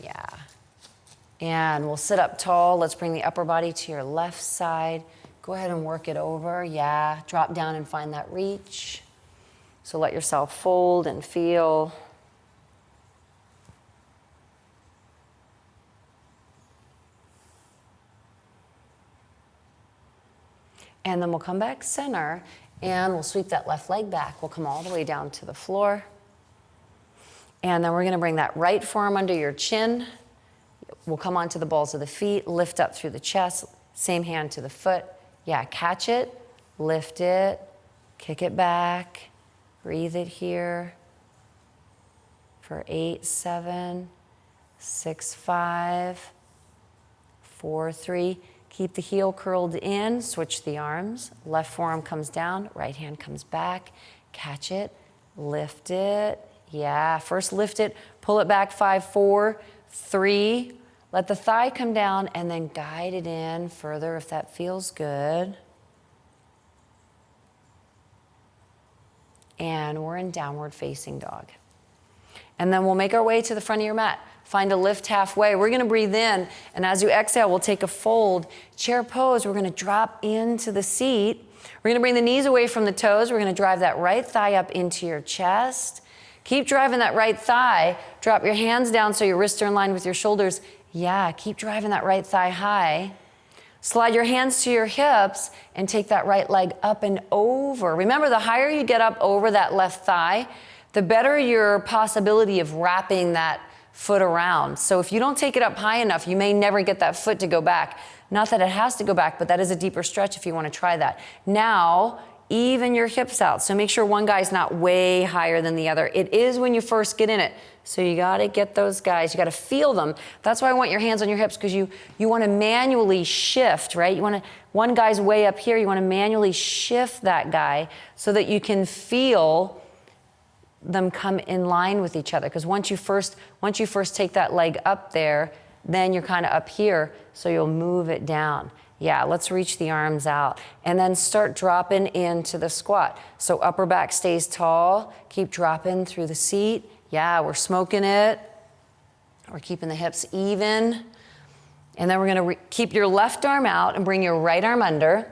Yeah. And we'll sit up tall. Let's bring the upper body to your left side. Go ahead and work it over. Yeah. Drop down and find that reach. So let yourself fold and feel. And then we'll come back center. And we'll sweep that left leg back. We'll come all the way down to the floor. And then we're gonna bring that right forearm under your chin. We'll come onto the balls of the feet, lift up through the chest, same hand to the foot. Yeah, catch it, lift it, kick it back, breathe it here for 8, 7, 6, 5, 4, 3. Keep the heel curled in, switch the arms. Left forearm comes down, right hand comes back. Catch it, lift it. Yeah, first lift it, pull it back, 5, 4, 3. Let the thigh come down and then guide it in further if that feels good. And we're in downward facing dog. And then we'll make our way to the front of your mat. Find a lift halfway. We're gonna breathe in, and as you exhale, we'll take a fold. Chair pose, we're gonna drop into the seat. We're gonna bring the knees away from the toes. We're gonna drive that right thigh up into your chest. Keep driving that right thigh. Drop your hands down so your wrists are in line with your shoulders. Yeah, keep driving that right thigh high. Slide your hands to your hips and take that right leg up and over. Remember, the higher you get up over that left thigh, the better your possibility of wrapping that foot around. So if you don't take it up high enough, you may never get that foot to go back. Not that it has to go back, but that is a deeper stretch if you want to try that. Now, even your hips out. So make sure one guy's not way higher than the other. It is when you first get in it. So you got to get those guys. You got to feel them. That's why I want your hands on your hips, because you want to manually shift, right? You want to, one guy's way up here. You want to manually shift that guy so that you can feel them come in line with each other. Because once you first take that leg up there, then you're kind of up here. So you'll move it down. Yeah, let's reach the arms out and then start dropping into the squat. So upper back stays tall, keep dropping through the seat. Yeah, we're smoking it. We're keeping the hips even. And then we're gonna keep your left arm out and bring your right arm under.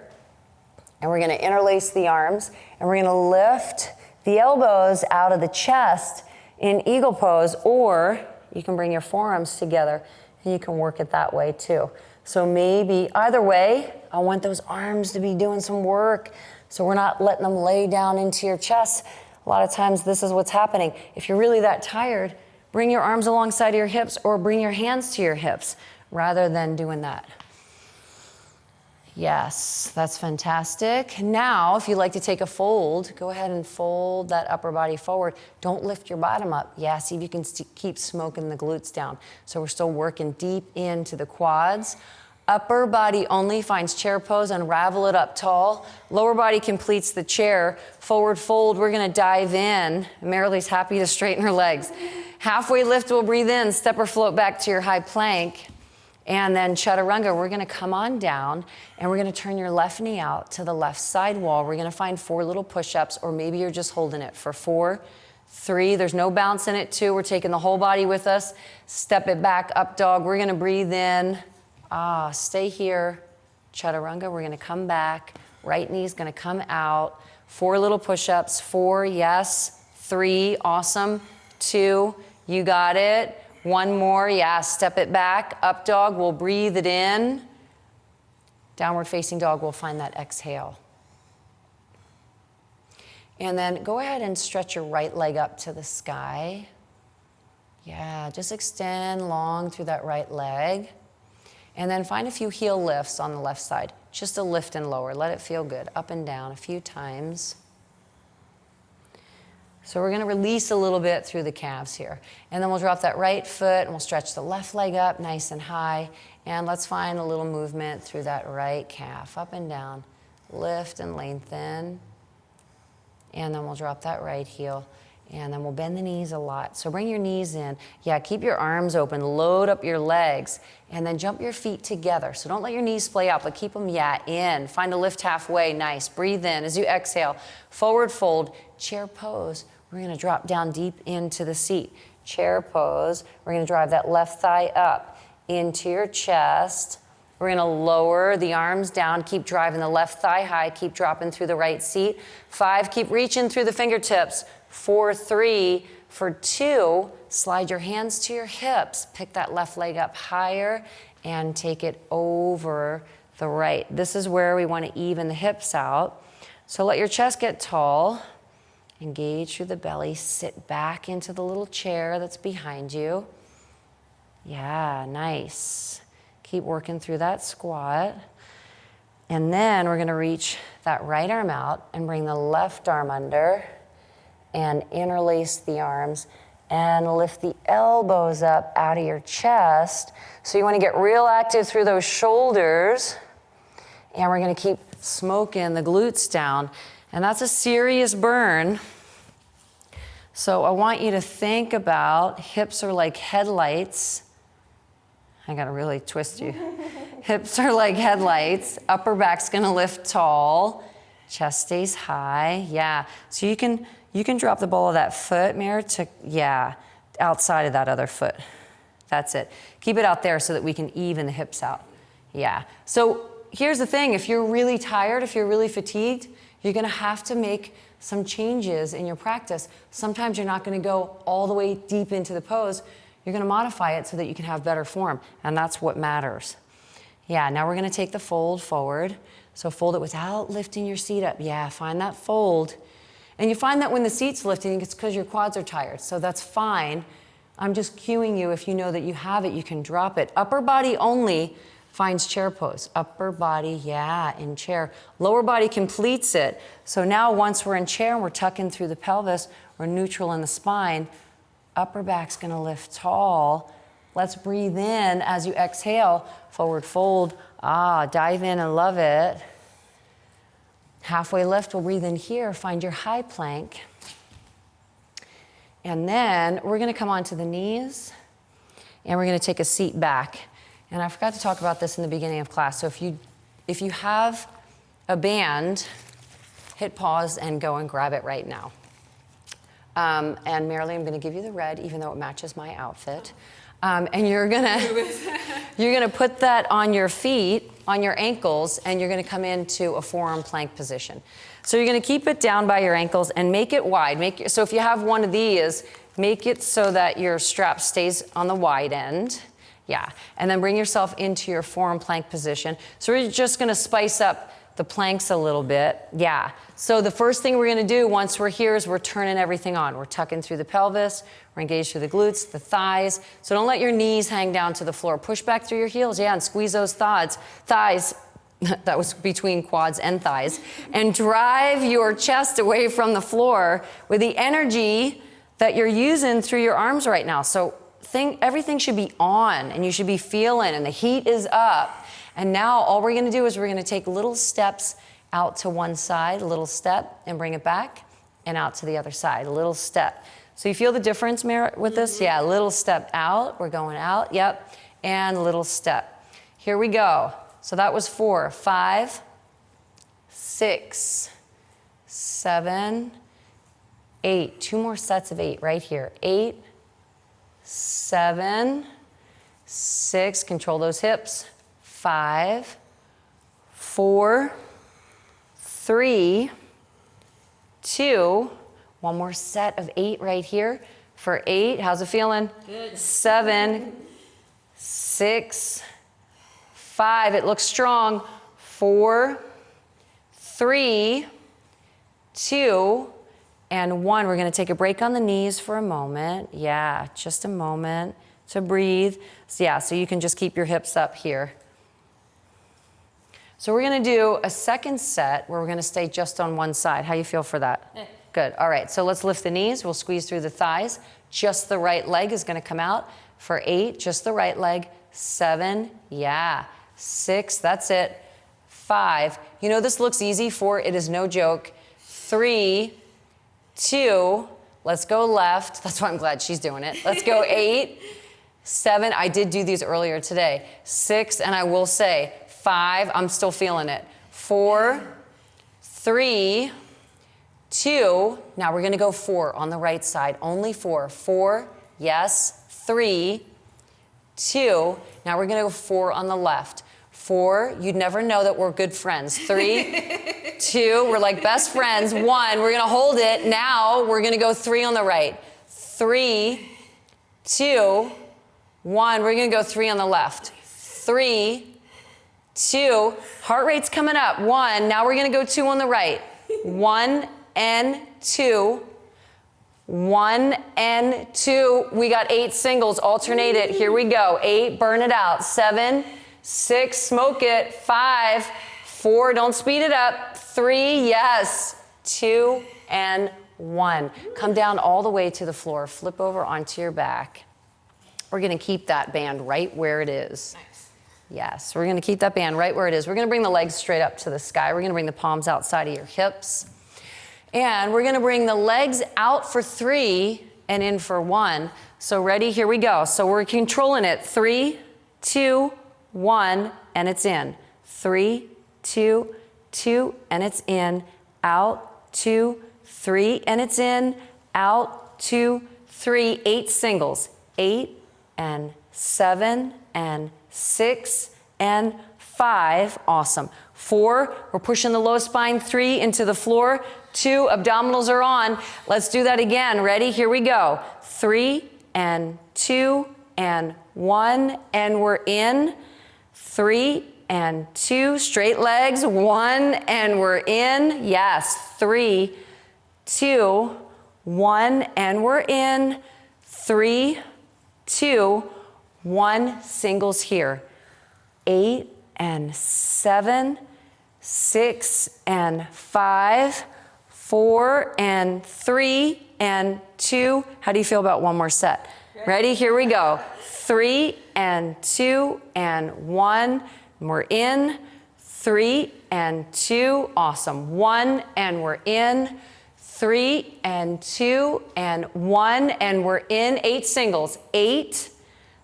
And we're gonna interlace the arms and we're gonna lift the elbows out of the chest in eagle pose, or you can bring your forearms together and you can work it that way too. So maybe either way, I want those arms to be doing some work so we're not letting them lay down into your chest. A lot of times this is what's happening. If you're really that tired, bring your arms alongside of your hips or bring your hands to your hips rather than doing that. Yes, that's fantastic. Now, if you like to take a fold, go ahead and fold that upper body forward. Don't lift your bottom up. Yeah, see if you can keep smoking the glutes down. So we're still working deep into the quads. Upper body only finds chair pose, unravel it up tall. Lower body completes the chair. Forward fold, we're gonna dive in. Marilee's happy to straighten her legs. Halfway lift, we'll breathe in, step or float back to your high plank. And then Chaturanga, we're gonna come on down and we're gonna turn your left knee out to the left side wall. We're gonna find 4 little push-ups, or maybe you're just holding it for 4, 3, there's no bounce in it, 2, we're taking the whole body with us. Step it back, up dog, we're gonna breathe in. Stay here. Chaturanga, we're gonna come back. Right knee's gonna come out. 4 little push-ups, 4, yes, 3, awesome, 2, you got it. 1 more, yeah, step it back. Up dog, we'll breathe it in. Downward facing dog, we'll find that exhale. And then go ahead and stretch your right leg up to the sky. Yeah, just extend long through that right leg. And then find a few heel lifts on the left side. Just a lift and lower, let it feel good. Up and down a few times. So we're gonna release a little bit through the calves here. And then we'll drop that right foot and we'll stretch the left leg up nice and high. And let's find a little movement through that right calf, up and down. Lift and lengthen. And then we'll drop that right heel. And then we'll bend the knees a lot. So bring your knees in. Yeah, keep your arms open, load up your legs, and then jump your feet together. So don't let your knees splay out, but keep them, in. Find a lift halfway, nice. Breathe in as you exhale. Forward fold, chair pose. We're gonna drop down deep into the seat. Chair pose. We're gonna drive that left thigh up into your chest. We're gonna lower the arms down, keep driving the left thigh high, keep dropping through the right seat. 5, keep reaching through the fingertips. 4, 3, for 2, slide your hands to your hips. Pick that left leg up higher and take it over the right. This is where we wanna even the hips out. So let your chest get tall. Engage through the belly, sit back into the little chair that's behind you. Yeah, nice. Keep working through that squat. And then we're gonna reach that right arm out and bring the left arm under and interlace the arms and lift the elbows up out of your chest. So you wanna get real active through those shoulders. And we're gonna keep smoking the glutes down. And that's a serious burn. So I want you to think about hips are like headlights. I gotta really twist you. Hips are like headlights. Upper back's gonna lift tall. Chest stays high. Yeah. So you can drop the ball of that foot, Mare, to, yeah, outside of that other foot. That's it. Keep it out there so that we can even the hips out. Yeah. So here's the thing. If you're really tired, if you're really fatigued, you're gonna have to make some changes in your practice. Sometimes you're not gonna go all the way deep into the pose. You're gonna modify it so that you can have better form, and that's what matters. Yeah, now we're gonna take the fold forward. So fold it without lifting your seat up. Yeah, find that fold. And you find that when the seat's lifting, it's because your quads are tired, so that's fine. I'm just cueing you. If you know that you have it, you can drop it. Upper body only finds chair pose. Upper body, yeah, in chair. Lower body completes it. So now once we're in chair and we're tucking through the pelvis, we're neutral in the spine, upper back's gonna lift tall. Let's breathe in as you exhale, forward fold. Dive in and love it. Halfway lift, we'll breathe in here, find your high plank. And then we're gonna come onto the knees and we're gonna take a seat back. And I forgot to talk about this in the beginning of class. So if you have a band, hit pause and go and grab it right now. And Marilyn, I'm gonna give you the red, even though it matches my outfit. And you're gonna put that on your feet, on your ankles, and you're gonna come into a forearm plank position. So you're gonna keep it down by your ankles and make it wide. So if you have one of these, make it so that your strap stays on the wide end. Yeah, and then bring yourself into your forearm plank position. So we're just gonna spice up the planks a little bit. Yeah, so the first thing we're gonna do once we're here is we're turning everything on. We're tucking through the pelvis, we're engaged through the glutes, the thighs. So don't let your knees hang down to the floor. Push back through your heels, yeah, and squeeze those thighs. That was between quads and thighs. And drive your chest away from the floor with the energy that you're using through your arms right now. So everything should be on and you should be feeling, and the heat is up. And now all we're gonna do is we're gonna take little steps out to one side, a little step, and bring it back, and out to the other side, a little step. So you feel the difference, Mara, with this? Yeah, a little step out, we're going out, yep, and a little step. Here we go. So that was 4, 5, 6, 7, 8. 2 more sets of 8 right here. 8, 7, 6, control those hips. 5, 4, 3, 2, one more set of 8 right here. For 8, how's it feeling? Good. 7, 6, 5, it looks strong. 4, 3, 2, and 1. We're gonna take a break on the knees for a moment. Yeah, just a moment to breathe. So yeah, so you can just keep your hips up here. So we're gonna do a second set where we're gonna stay just on one side. How you feel for that? Good, all right, so let's lift the knees. We'll squeeze through the thighs. Just the right leg is gonna come out. For 8, just the right leg. 7, yeah. 6, that's it. 5, you know this looks easy. 4, it is no joke. 3, 2, let's go left. That's why I'm glad she's doing it. Let's go 8, 7, I did do these earlier today. 6, and I will say, 5, I'm still feeling it. 4, 3, 2, now we're gonna go 4 on the right side, only 4. 4, yes, 3, 2, now we're gonna go 4 on the left. 4, you'd never know that we're good friends. 3, 2, we're like best friends. 1, we're gonna hold it. Now we're gonna go 3 on the right. 3, 2, 1, we're gonna go 3 on the left. 3, 2, heart rate's coming up. 1, now we're gonna go 2 on the right. 1 and 2, 1 and 2. We got 8 singles, alternate it. Here we go. 8, burn it out. 7, 6, smoke it. 5, 4, don't speed it up. 3, yes. 2 and 1. Come down all the way to the floor. Flip over onto your back. We're gonna keep that band right where it is. Nice. Yes, we're gonna keep that band right where it is. We're gonna bring the legs straight up to the sky. We're gonna bring the palms outside of your hips. And we're gonna bring the legs out for 3 and in for 1. So ready, here we go. So we're controlling it. 3, 2, 1, and it's in. 3, 2, 2, and it's in. Out, 2, 3, and it's in. Out, 2, 3. 8 singles. 8 and 7 and 6 and 5. Awesome. 4, we're pushing the low spine. 3 into the floor. 2, abdominals are on. Let's do that again. Ready? Here we go. 3 and 2 and 1, and we're in. 3 and 2, straight legs. 1, and we're in. Yes. 3, 2, 1, and we're in. 3, 2, 1, singles here. 8 and 7, 6 and 5, 4 and 3 and 2. How do you feel about one more set? Ready? Here we go. 3 and 2 and 1. We're in. 3 and 2. Awesome. 1 and we're in. 3 and 2 and 1 and we're in. 8 singles. 8,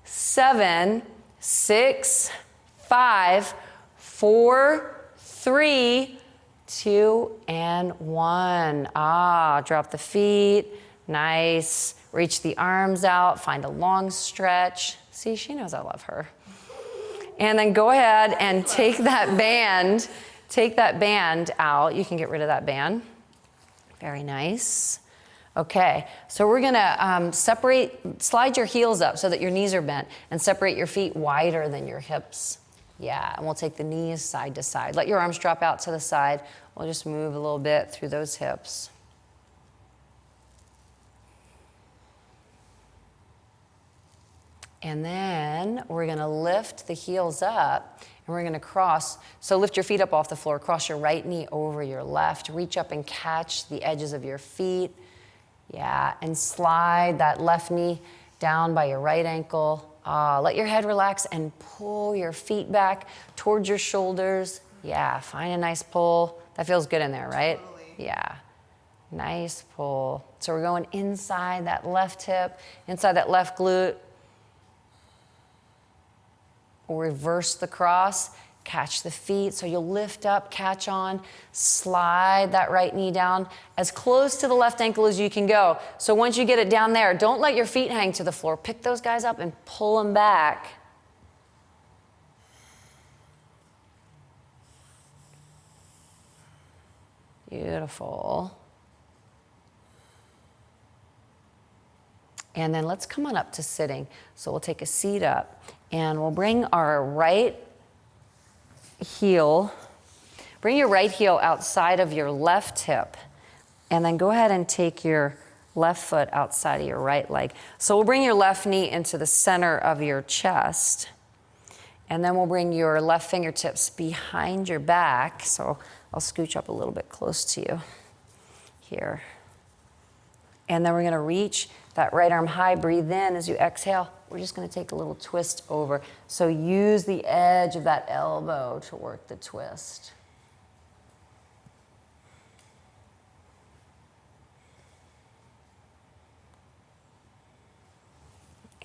7, 6, 5, 4, 3, 2, and 1. Drop the feet. Nice. Reach the arms out. Find a long stretch. See, she knows I love her. And then go ahead and take that band. Take that band out. You can get rid of that band. Very nice. Okay, so we're gonna slide your heels up so that your knees are bent and separate your feet wider than your hips. Yeah, and we'll take the knees side to side. Let your arms drop out to the side. We'll just move a little bit through those hips. And then we're gonna lift the heels up and we're gonna cross. So lift your feet up off the floor, cross your right knee over your left, reach up and catch the edges of your feet. Yeah, and slide that left knee down by your right ankle. Let your head relax and pull your feet back towards your shoulders. Yeah, find a nice pull. That feels good in there, right? Totally. Yeah, nice pull. So we're going inside that left hip, inside that left glute. Reverse the cross, catch the feet. So you'll lift up, catch on, slide that right knee down as close to the left ankle as you can go. So once you get it down there, don't let your feet hang to the floor. Pick those guys up and pull them back. Beautiful. And then let's come on up to sitting. So we'll take a seat up and we'll bring our right heel, bring your right heel outside of your left hip, and then go ahead and take your left foot outside of your right leg. So we'll bring your left knee into the center of your chest, and then we'll bring your left fingertips behind your back. So I'll scooch up a little bit close to you here. And then we're gonna reach that right arm high, breathe in as you exhale. We're just gonna take a little twist over. So use the edge of that elbow to work the twist.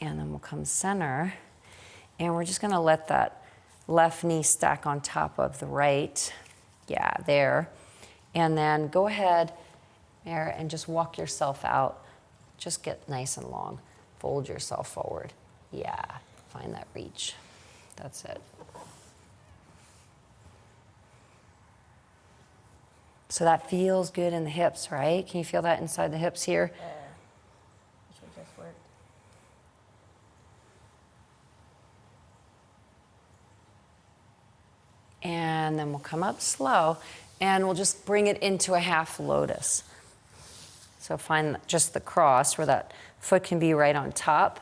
And then we'll come center. And we're just gonna let that left knee stack on top of the right. Yeah, there. And then go ahead there and just walk yourself out. Just get nice and long. Fold yourself forward. Yeah, find that reach. That's it. So that feels good in the hips, right? Can you feel that inside the hips here? Yeah, which we just worked. And then we'll come up slow and we'll just bring it into a half lotus. So find just the cross where that foot can be right on top,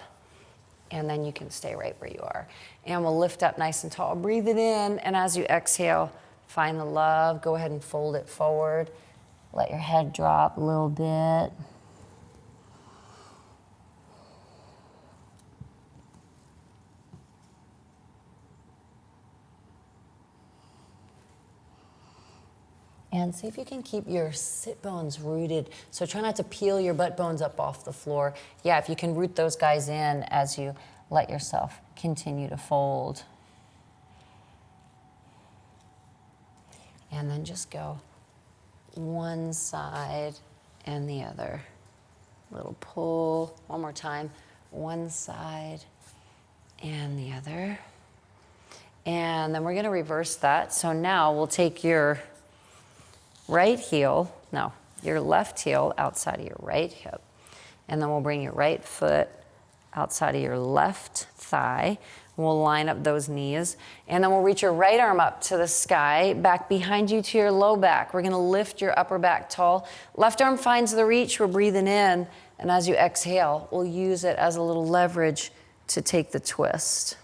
and then you can stay right where you are. And we'll lift up nice and tall. Breathe it in, and as you exhale, find the love. Go ahead and fold it forward. Let your head drop a little bit. And see if you can keep your sit bones rooted. So try not to peel your butt bones up off the floor. Yeah, if you can root those guys in as you let yourself continue to fold. And then just go one side and the other. Little pull, one more time. One side and the other. And then we're gonna reverse that. So now we'll take your right heel, no, your left heel outside of your right hip. And then we'll bring your right foot outside of your left thigh. We'll line up those knees. And then we'll reach your right arm up to the sky, back behind you to your low back. We're gonna lift your upper back tall. Left arm finds the reach, we're breathing in. And as you exhale, we'll use it as a little leverage to take the twist.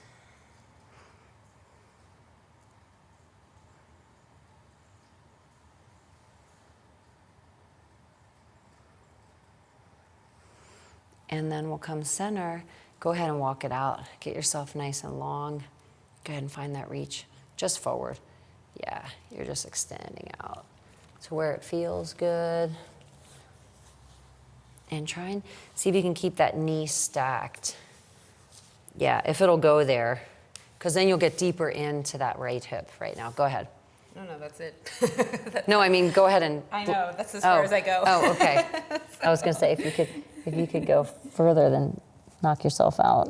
And then we'll come center. Go ahead and walk it out. Get yourself nice and long. Go ahead and find that reach. Just forward. Yeah, you're just extending out to where it feels good. And try and see if you can keep that knee stacked. Yeah, if it'll go there. Because then you'll get deeper into that right hip right now. Go ahead. No, that's it. No, I mean, go ahead and... I know, that's as far as I go. Oh, okay. I was gonna say, if you could go further, then knock yourself out.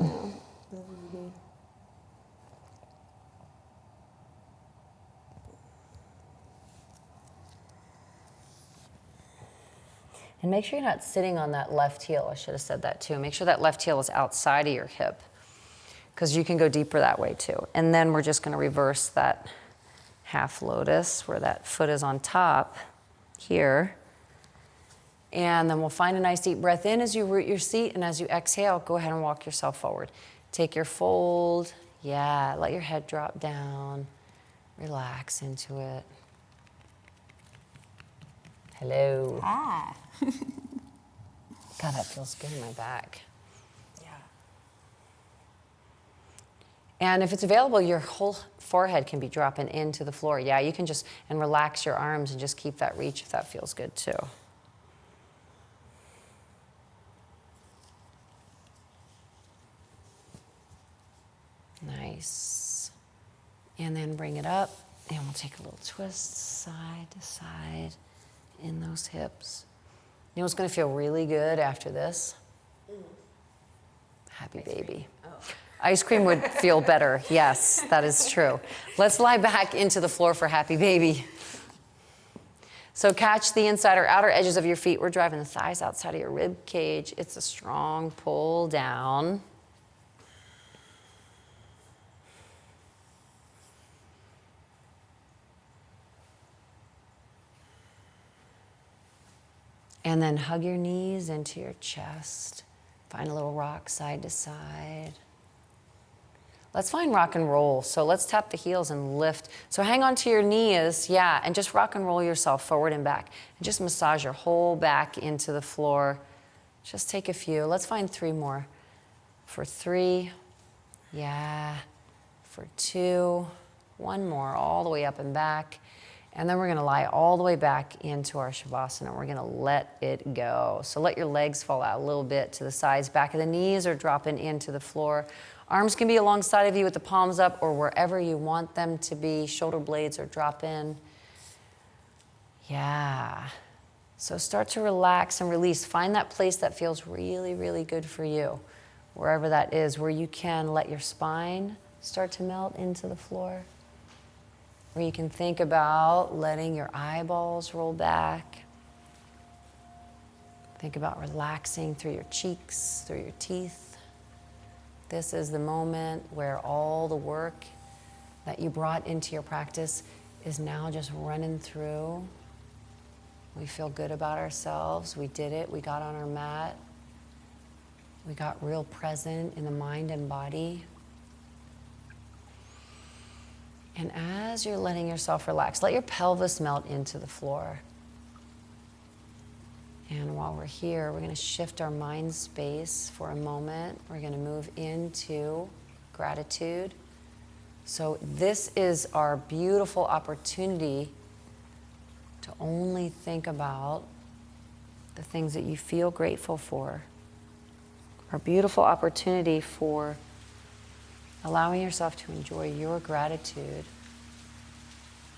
And make sure you're not sitting on that left heel. I should have said that too. Make sure that left heel is outside of your hip, because you can go deeper that way too. And then we're just gonna reverse that half lotus where that foot is on top here. And then we'll find a nice deep breath in as you root your seat, and as you exhale, go ahead and walk yourself forward. Take your fold. Yeah, let your head drop down. Relax into it. Hello. Ah. God, that feels good in my back. Yeah. And if it's available, your whole forehead can be dropping into the floor. Yeah, you can just, and relax your arms and just keep that reach if that feels good too. Nice. And then bring it up, and we'll take a little twist side to side in those hips. You know what's gonna feel really good after this? Happy baby. Oh. Ice cream would feel better. Yes, that is true. Let's lie back into the floor for happy baby. So catch the inside or outer edges of your feet. We're driving the thighs outside of your rib cage. It's a strong pull down. And then hug your knees into your chest. Find a little rock side to side. Let's find rock and roll. So let's tap the heels and lift. So hang on to your knees, yeah, and just rock and roll yourself forward and back. And just massage your whole back into the floor. Just take a few. Let's find 3 more. For 3, yeah. For 2, 1 more, all the way up and back. And then we're gonna lie all the way back into our Shavasana. We're gonna let it go. So let your legs fall out a little bit to the sides. Back of the knees are dropping into the floor. Arms can be alongside of you with the palms up or wherever you want them to be. Shoulder blades are dropping. Yeah. So start to relax and release. Find that place that feels really, really good for you. Wherever that is, where you can let your spine start to melt into the floor. Where you can think about letting your eyeballs roll back. Think about relaxing through your cheeks, through your teeth. This is the moment where all the work that you brought into your practice is now just running through. We feel good about ourselves. We did it. We got on our mat. We got real present in the mind and body. And as you're letting yourself relax, let your pelvis melt into the floor. And while we're here, we're gonna shift our mind space for a moment. We're gonna move into gratitude. So this is our beautiful opportunity to only think about the things that you feel grateful for. A beautiful opportunity for allowing yourself to enjoy your gratitude.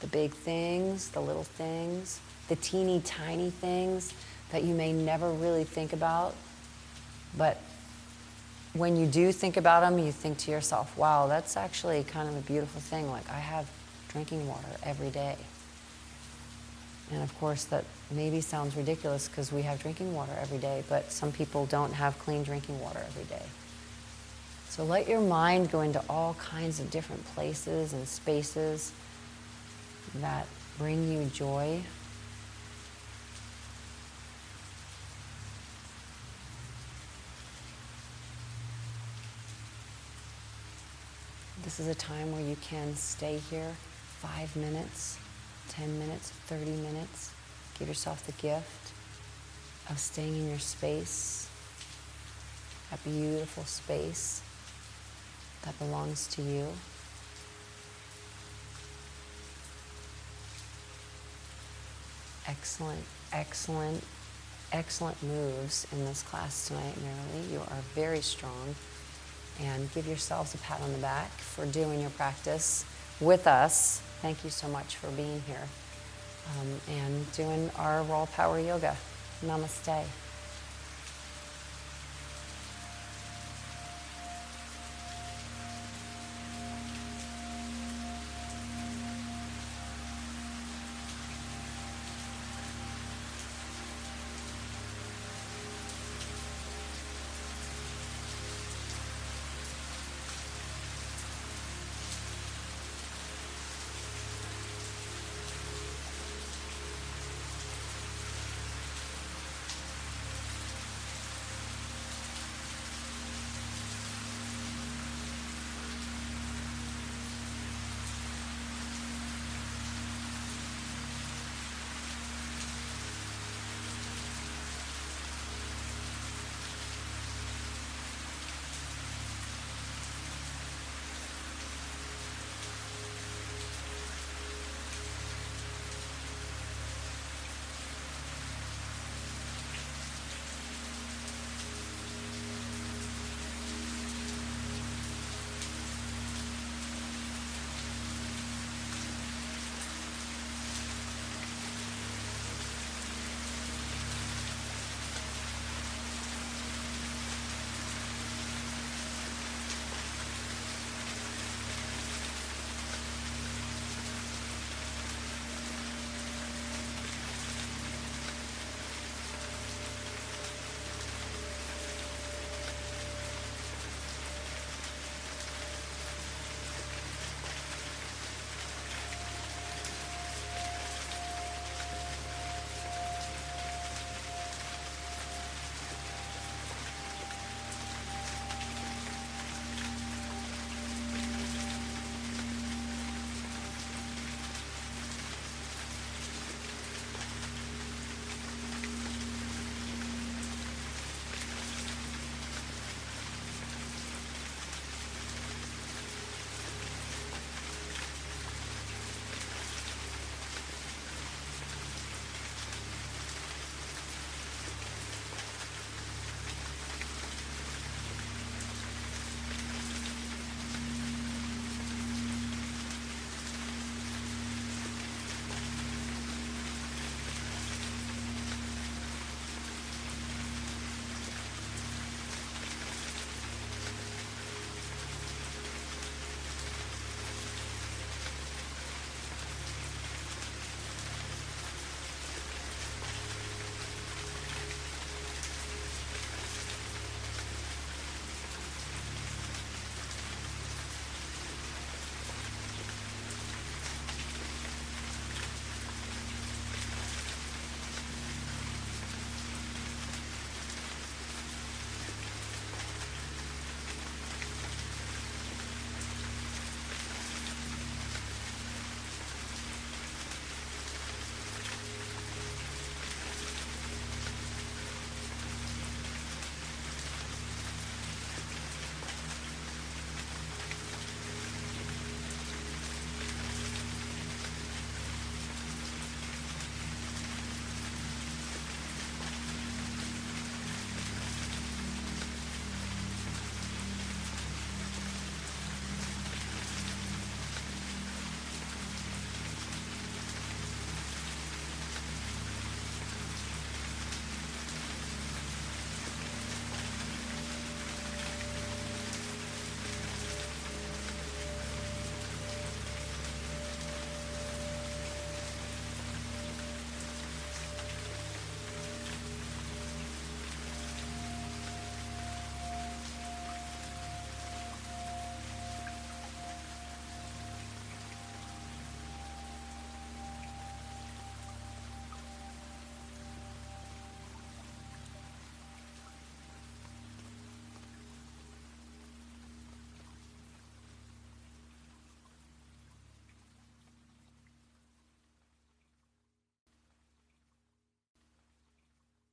The big things, the little things, the teeny tiny things that you may never really think about. But when you do think about them, you think to yourself, wow, that's actually kind of a beautiful thing. Like, I have drinking water every day. And of course, that maybe sounds ridiculous because we have drinking water every day, but some people don't have clean drinking water every day. So let your mind go into all kinds of different places and spaces that bring you joy. This is a time where you can stay here 5 minutes, 10 minutes, 30 minutes. Give yourself the gift of staying in your space, that beautiful space that belongs to you. Excellent, excellent, excellent moves in this class tonight, Marilee. You are very strong. And give yourselves a pat on the back for doing your practice with us. Thank you so much for being here and doing our raw power yoga. Namaste.